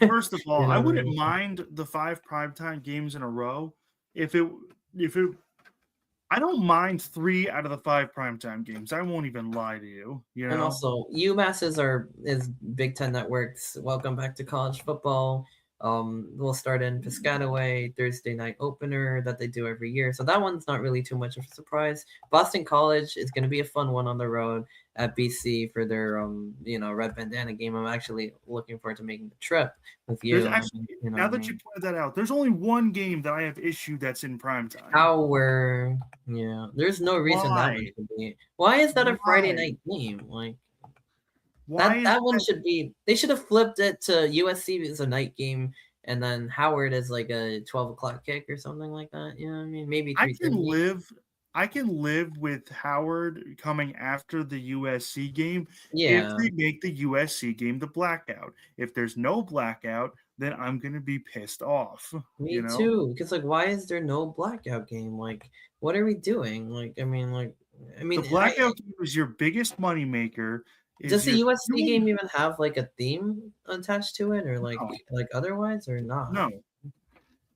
First of all, you I know what I wouldn't mean? mind the 5 primetime games in a row if it I don't mind 3 out of the 5 primetime games. I won't even lie to you, you And know? also, UMass is Big Ten Network's Welcome Back to College Football. We'll start in Piscataway Thursday night opener that they do every year. So that one's not really too much of a surprise. Boston College is going to be a fun one on the road at BC for their red bandana game. I'm actually looking forward to making the trip with There's you. actually You know what now I that you mean? pointed that out, there's only one game that I have issue that's in primetime. How we're there's no reason that one Why? should be. Why is that a Friday Why? night game? Like Why that is that one that? should be they should have flipped it to USC as a night game and then Howard is like a 12 o'clock kick or something like that. You know what I mean? Maybe I 3:30. can live with Howard coming after the USC game if Yeah, they make the USC game the blackout. If there's no blackout, then I'm gonna be pissed off, you me know? too. Because like why is there no blackout game? Like what are we doing? I The mean I blackout game is your biggest moneymaker, does is the your USC fuel. game even have like a theme attached to it or like No, like otherwise or not? no,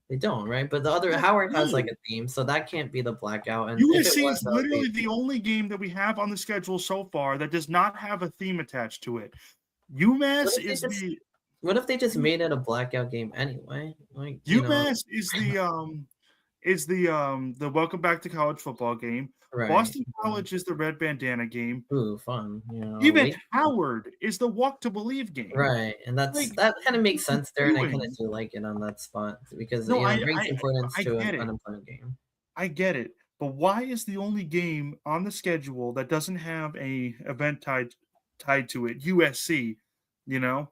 They don't, right? But the other Howard has like no. a theme, so that can't be the blackout. And if it USC was, is that would be literally the only game that we have on the schedule so far that does not have a theme attached to it. what UMass if they is just the what if they just made it a blackout game anyway? Like, UMass is the welcome back to college football game. right. Boston College is the red bandana game. Ooh, fun. Even Wait. Howard is the walk to believe game. Right. And Like, that kind of what makes are you sense there, and I kind of doing? do like it on that spot because No, it brings importance I to an get it. unimportant game. I get it. But why is the only game on the schedule that doesn't have a event tied to it USC? You know,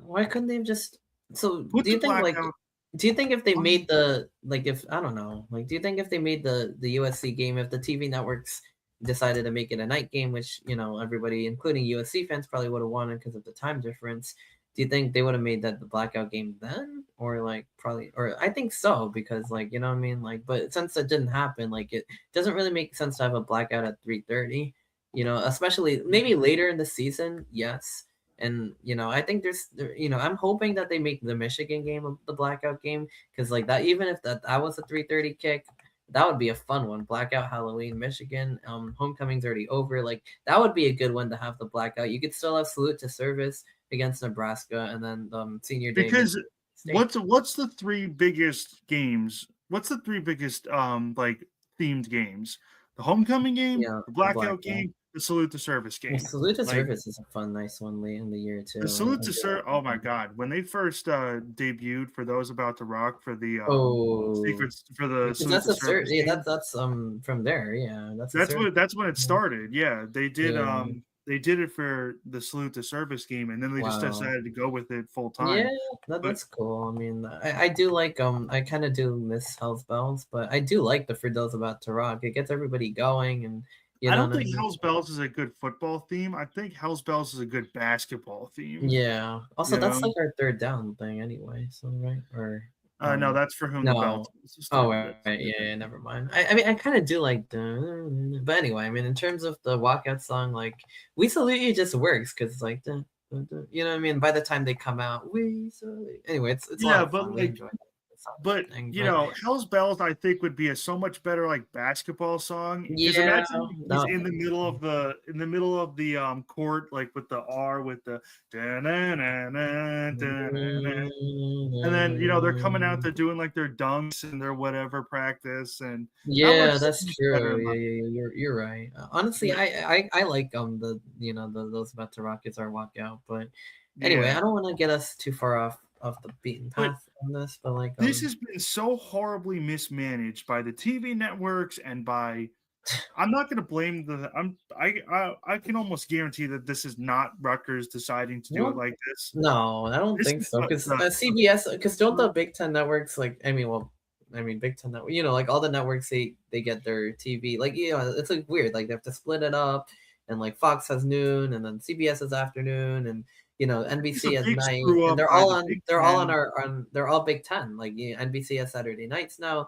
Why couldn't they have just so put the blackout do you think if they on. made the like if I don't know, like do you think if they made the USC game, if the TV networks decided to make it a night game, which everybody, including USC fans, probably would have wanted because of the time difference, do you think they would have made that the blackout game then? Or like probably or I think so, because like you know what I mean? Like but since that didn't happen, like it doesn't really make sense to have a blackout at 3:30, especially maybe later in the season, yes. And I think I'm hoping that they make the Michigan game the blackout game because like that, even if that was a 3:30 kick, that would be a fun one. Blackout Halloween, Michigan. Homecoming's already over. Like that would be a good one to have the blackout. You could still have salute to service against Nebraska, and then senior day against Because State. what's the 3 biggest games? What's the 3 biggest like themed games? The homecoming game, Yeah, the the blackout blackout. game, the salute to service Well, game. salute to Like service is a fun, nice one late in the year the too. salute I to do service. like Oh that my one. god, when they first debuted for those about to rock for the Oh, secrets for the because salute that's to a cert. service Yeah, game. that's from there. Yeah, that's a cert. That's when it started. Yeah, they did Yeah. they did it for the Salute to Service game, and then they just Wow. decided to go with it full Yeah, time. But that's cool. I mean, I do like I kind of do miss Hell's Bells, but I do like the For Those About to Rock. It gets everybody going, and you I know don't what I think mean. Hell's Bells is a good football theme. I think Hell's Bells is a good basketball theme. Yeah. Also, You that's know, like our third down thing anyway. So right or no, that's For Whom the Bell no. Tolls. The Oh, start of right. it. Yeah, yeah, never mind. I mean, I kind of do like but anyway, I mean, in terms of the walkout song, like "We Salute You" just works because it's like, you know what I mean. By the time they come out, we salute. Anyway, it's a lot Yeah, of but fun. We like enjoy that song and But everything. you But know, Hell's Bells, I think would be a so much better like basketball song. Because yeah, imagine he's no, in the middle of the court, like with the R with the da-na-na-na, da-na-na. And then they're coming out, they're doing like their dunks and their whatever practice, and that yeah, looks so that's much better true. in Yeah, my yeah, yeah, you're right. Honestly, yeah, I like the those about to Rockets are walkout. But anyway, I yeah. don't want to get us too far off the beaten But path on this. But like this has been so horribly mismanaged by the TV networks and by I'm not going to blame the. I can almost guarantee that this is not Rutgers deciding to do it no, like this. no, I don't This think is so. Because CBS, because don't the Big Ten networks like? I mean, well, I mean Big Ten network. Like all the networks, they get their TV. Like it's like weird. Like they have to split it up, and like Fox has noon, and then CBS has afternoon, and it's a NBC has big night, screw and up they're by all the on Big they're all on Ten. our on they're all Big Ten. Like NBC has Saturday nights now.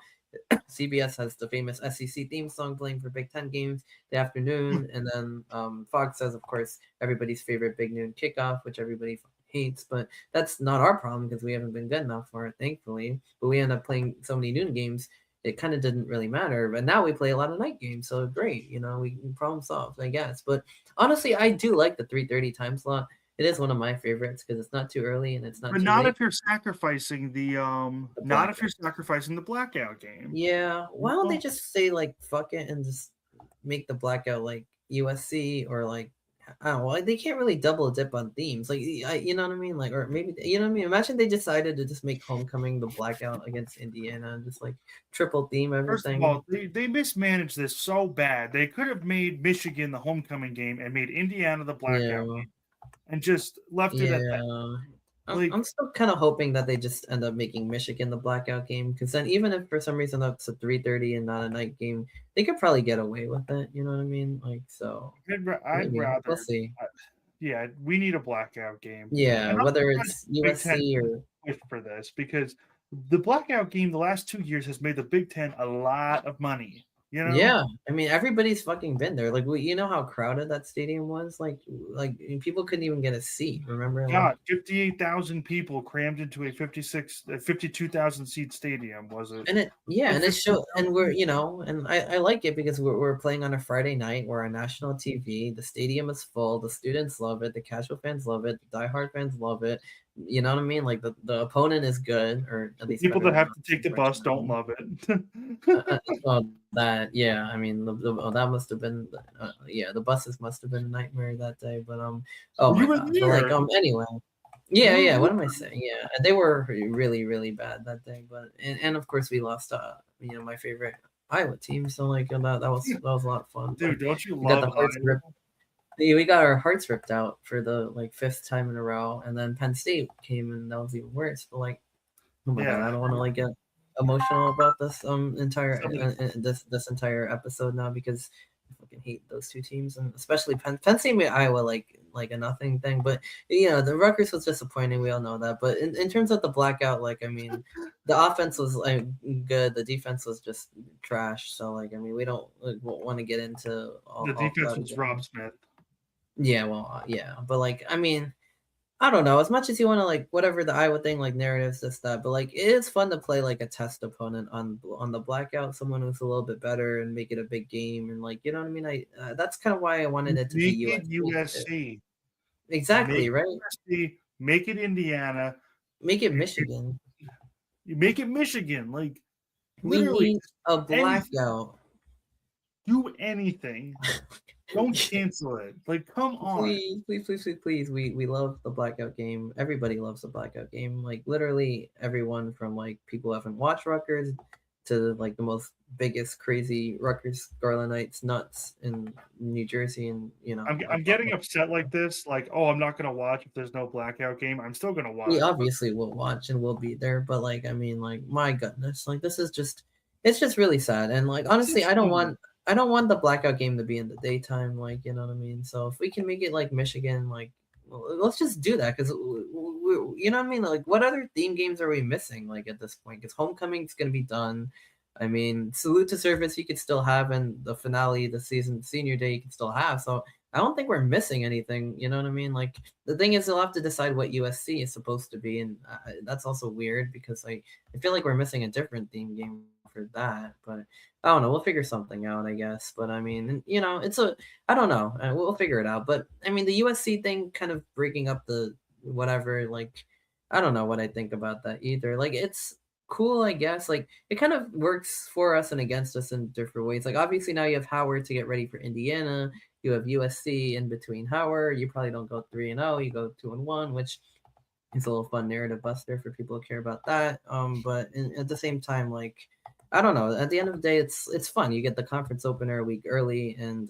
CBS has the famous SEC theme song playing for Big Ten games the afternoon, and then Fox has, of course, everybody's favorite Big Noon kickoff, which everybody hates. But that's not our problem because we haven't been good enough for it, thankfully. But we end up playing so many noon games, it kind of didn't really matter. But now we play a lot of night games, so great, we problem solved, I guess. But honestly, I do like the 3:30 time slot. It is one of my favorites because it's not too early and it's not But too not late. if you're sacrificing the The not if blackout. you're sacrificing the blackout game. Yeah, why don't they Well, just say like fuck it and just make the blackout like USC or like I don't know. Like, they can't really double dip on themes. Like you know what I mean? Like or maybe you know what I mean? Imagine they decided to just make homecoming the blackout against Indiana and just like triple theme first of everything. all, they mismanaged this so bad. They could have made Michigan the homecoming game and made Indiana the blackout Yeah. game and just left it at that. Yeah. I'm Like, still kind of hoping that they just end up making Michigan the blackout game because then even if for some reason that's a 3:30 and not a night game, they could probably get away with it. You know what I mean? Like so I'd maybe we'll rather see. yeah, we need a blackout game. Yeah, And I'm whether surprised it's the Big Ten USC didn't or push for this because the blackout game the last 2 years has made the Big Ten a lot of money. You know, yeah, I mean everybody's fucking been there. Like you know how crowded that stadium was. Like people couldn't even get a seat. Remember, like God, 58,000 people crammed into a 52,000 seat stadium. Was it? and it yeah, Oh, and it showed and we're 58,000. and I like it because we're playing on a Friday night. We're on national TV. The stadium is full. The students love it. The casual fans love it. The diehard fans love it. You know what I mean? Like the opponent is good, or at The least people better that than have to us, take the bus don't unfortunately. love it. Oh, that yeah. I mean, that must have been yeah. The buses must have been a nightmare that day. But oh You my were god. But like there. anyway, You yeah, were yeah. there. What am I saying? Yeah, they were really really bad that day. But and of course we lost. My favorite Iowa team. So like that was a lot of fun. But Dude, don't you we got love the hearts ripped. Iowa? We got our hearts ripped out for the like fifth time in a row, and then Penn State came and that was even worse. But like oh my god, Yeah. I don't want to like get emotional about this entire Somebody, this entire episode now because I fucking hate those two teams and especially Penn State made Iowa like a nothing thing. But the Rutgers was disappointing. We all know that. But in terms of the blackout, like I mean, the offense was like good. The defense was just trash. So like I mean, we don't want to get into the all defense that was again. Rob Smith. Yeah, well, yeah, but like I mean. I don't know. As much as you want to like whatever the Iowa thing, like narratives, this that, but like it is fun to play like a test opponent on the blackout, someone who's a little bit better and make it a big game and like you know what I mean. That's kind of why I wanted it to be Make it USC too. USC. Make Exactly it right. USC. Make it Indiana. Make it It, Michigan. you make it Michigan. Like We literally need a anything. blackout. Do anything. Don't cancel it. Like, come on. Please, please, please, please, please. We love the blackout game. Everybody loves the blackout game. Like literally everyone from like people who haven't watched Rutgers to like the most biggest crazy Rutgers Scarlet Knights nuts in New Jersey, and I'm getting upset like this. Like, oh, I'm not gonna watch if there's no blackout game. I'm still gonna we watch. obviously will watch and we'll be there, but like I mean, like my goodness, like this is just it's just really sad. And like honestly, I don't want the blackout game to be in the daytime, like you know what I mean. So if we can make it like Michigan, like let's just do that because you know what I mean. Like what other theme games are we missing? Like at this point, because homecoming's gonna be done. I mean, salute to service you could still have, and the finale, the season senior day you can still have. So I don't think we're missing anything. You know what I mean? Like the thing is, they'll have to decide what USC is supposed to be, and that's also weird because like I feel like we're missing a different theme game for that. But I don't know. We'll figure something out, I guess. But I mean, it's a I don't know. We'll figure it out. But I mean, the USC thing kind of breaking up the whatever. Like I don't know what I think about that either. Like it's cool, I guess. Like it kind of works for us and against us in different ways. Like obviously now you have Howard to get ready for Indiana. You have USC in between Howard. You probably don't go 3-0. You go 2-1, which is a little fun narrative buster for people who care about that. But at the same time, like I don't know. At the end of the day, it's fun. You get the conference opener a week early, and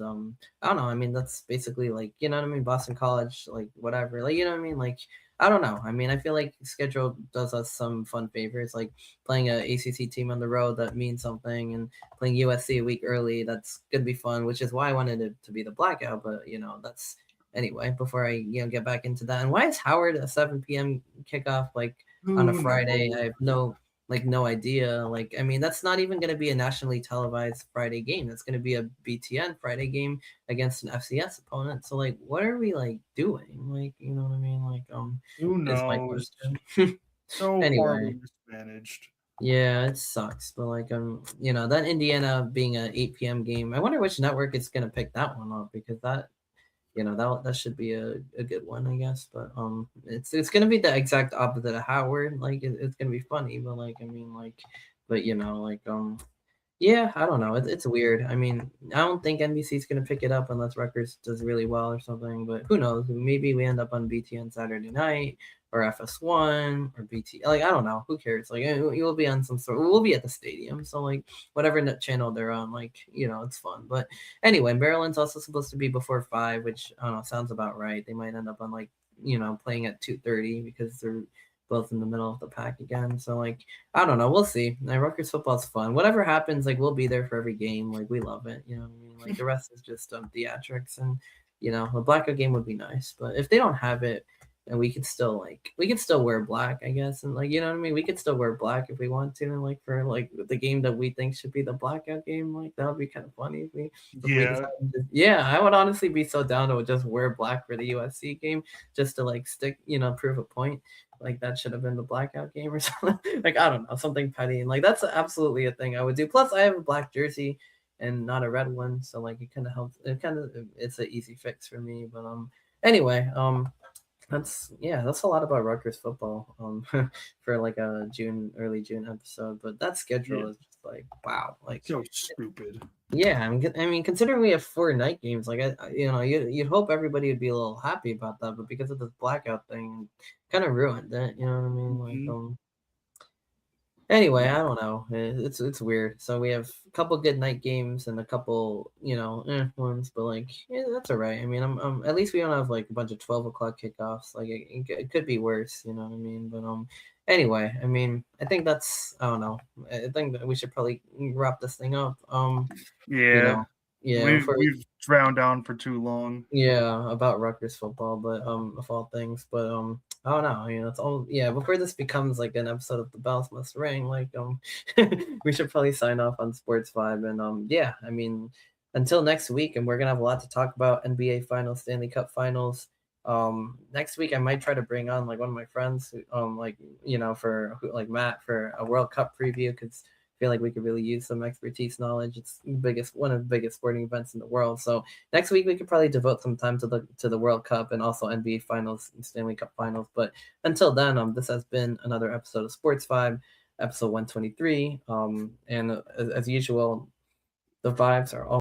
I don't know. I mean, that's basically like you know what I mean. Boston College, like whatever, like you know what I mean. Like I don't know. I mean, I feel like schedule does us some fun favors, like playing a ACC team on the road that means something, and playing USC a week early. That's gonna be fun, which is why I wanted it to be the blackout. But that's anyway. Before I get back into that, and why is Howard a 7 p.m. kickoff like on a Who Friday? I knows? have no idea. Like I mean, that's not even gonna be a nationally televised Friday game. That's gonna be a BTN Friday game against an FCS opponent. So like, what are we like doing? Like, you know what I mean? Like, Who is my knows? question. So horribly Anyway, mismanaged. yeah, it sucks, but like, that Indiana being a 8 p.m. game, I wonder which network it's gonna pick that one up because that should be a good one, I guess. But it's gonna be the exact opposite of Howard. Like, it's gonna be funny, but like, I mean, like, but yeah, I don't know. It's weird. I mean, I don't think NBC's gonna pick it up unless Rutgers does really well or something. But who knows? Maybe we end up on BT on Saturday night or FS1 or BT. Like I don't know. Who cares? Like you'll be on some sort. We'll be at the stadium. So like whatever net channel they're on, like it's fun. But anyway, Maryland's also supposed to be before 5, which I don't know. Sounds about right. They might end up on like playing at 2:30 because they're both in the middle of the pack again. So like I don't know. We'll see. Rutgers football's fun. Whatever happens, like we'll be there for every game. Like we love it. You know what I mean? Like the rest is just theatrics, and a blackout game would be nice. But if they don't have it, and we could still wear black, I guess, and like you know what I mean. We could still wear black if we want to, and like for like the game that we think should be the blackout game, like that would be kind of funny if we Yeah. decided to, yeah, I would honestly be so down to just wear black for the USC game just to like stick, prove a point. Like that should have been the blackout game or something. Like I don't know, something petty, and like that's absolutely a thing I would do. Plus, I have a black jersey and not a red one, so like it kind of helps. It's an easy fix for me. But anyway, that's a lot about Rutgers football for like a early June episode. But that Yeah. schedule is just like wow, like So stupid. yeah. I mean, considering we have 4 night games, like you'd hope everybody would be a little happy about that, but because of this blackout thing, kind of ruined it. You know what I mean? Like Mhm. Anyway, I don't know. It's weird. So we have a couple good night games and a couple, ones, but like, yeah, that's all right. I mean, I'm at least we don't have like a bunch of 12 o'clock kickoffs. Like it could be worse, you know what I mean? But anyway, I mean, I think I don't know. I think that we should probably wrap this thing up. You Yeah. know, yeah, We've before we've drowned down for too long. yeah, about Rutgers football, but of all things, but I don't know, it's all yeah. Before this becomes like an episode of The Bells Must Ring, like we should probably sign off on Sports Vibe, and yeah, I mean, until next week, and we're gonna have a lot to talk about: NBA Finals, Stanley Cup Finals. Next week I might try to bring on like one of my friends, who, like like Matt for a World Cup preview because feel like we could really use some expertise knowledge. It's one of the biggest sporting events in the world. So next week we could probably devote some time to the World Cup and also NBA Finals and Stanley Cup Finals. But until then, this has been another episode of Sports Vibe, episode 123. And as usual, the vibes are all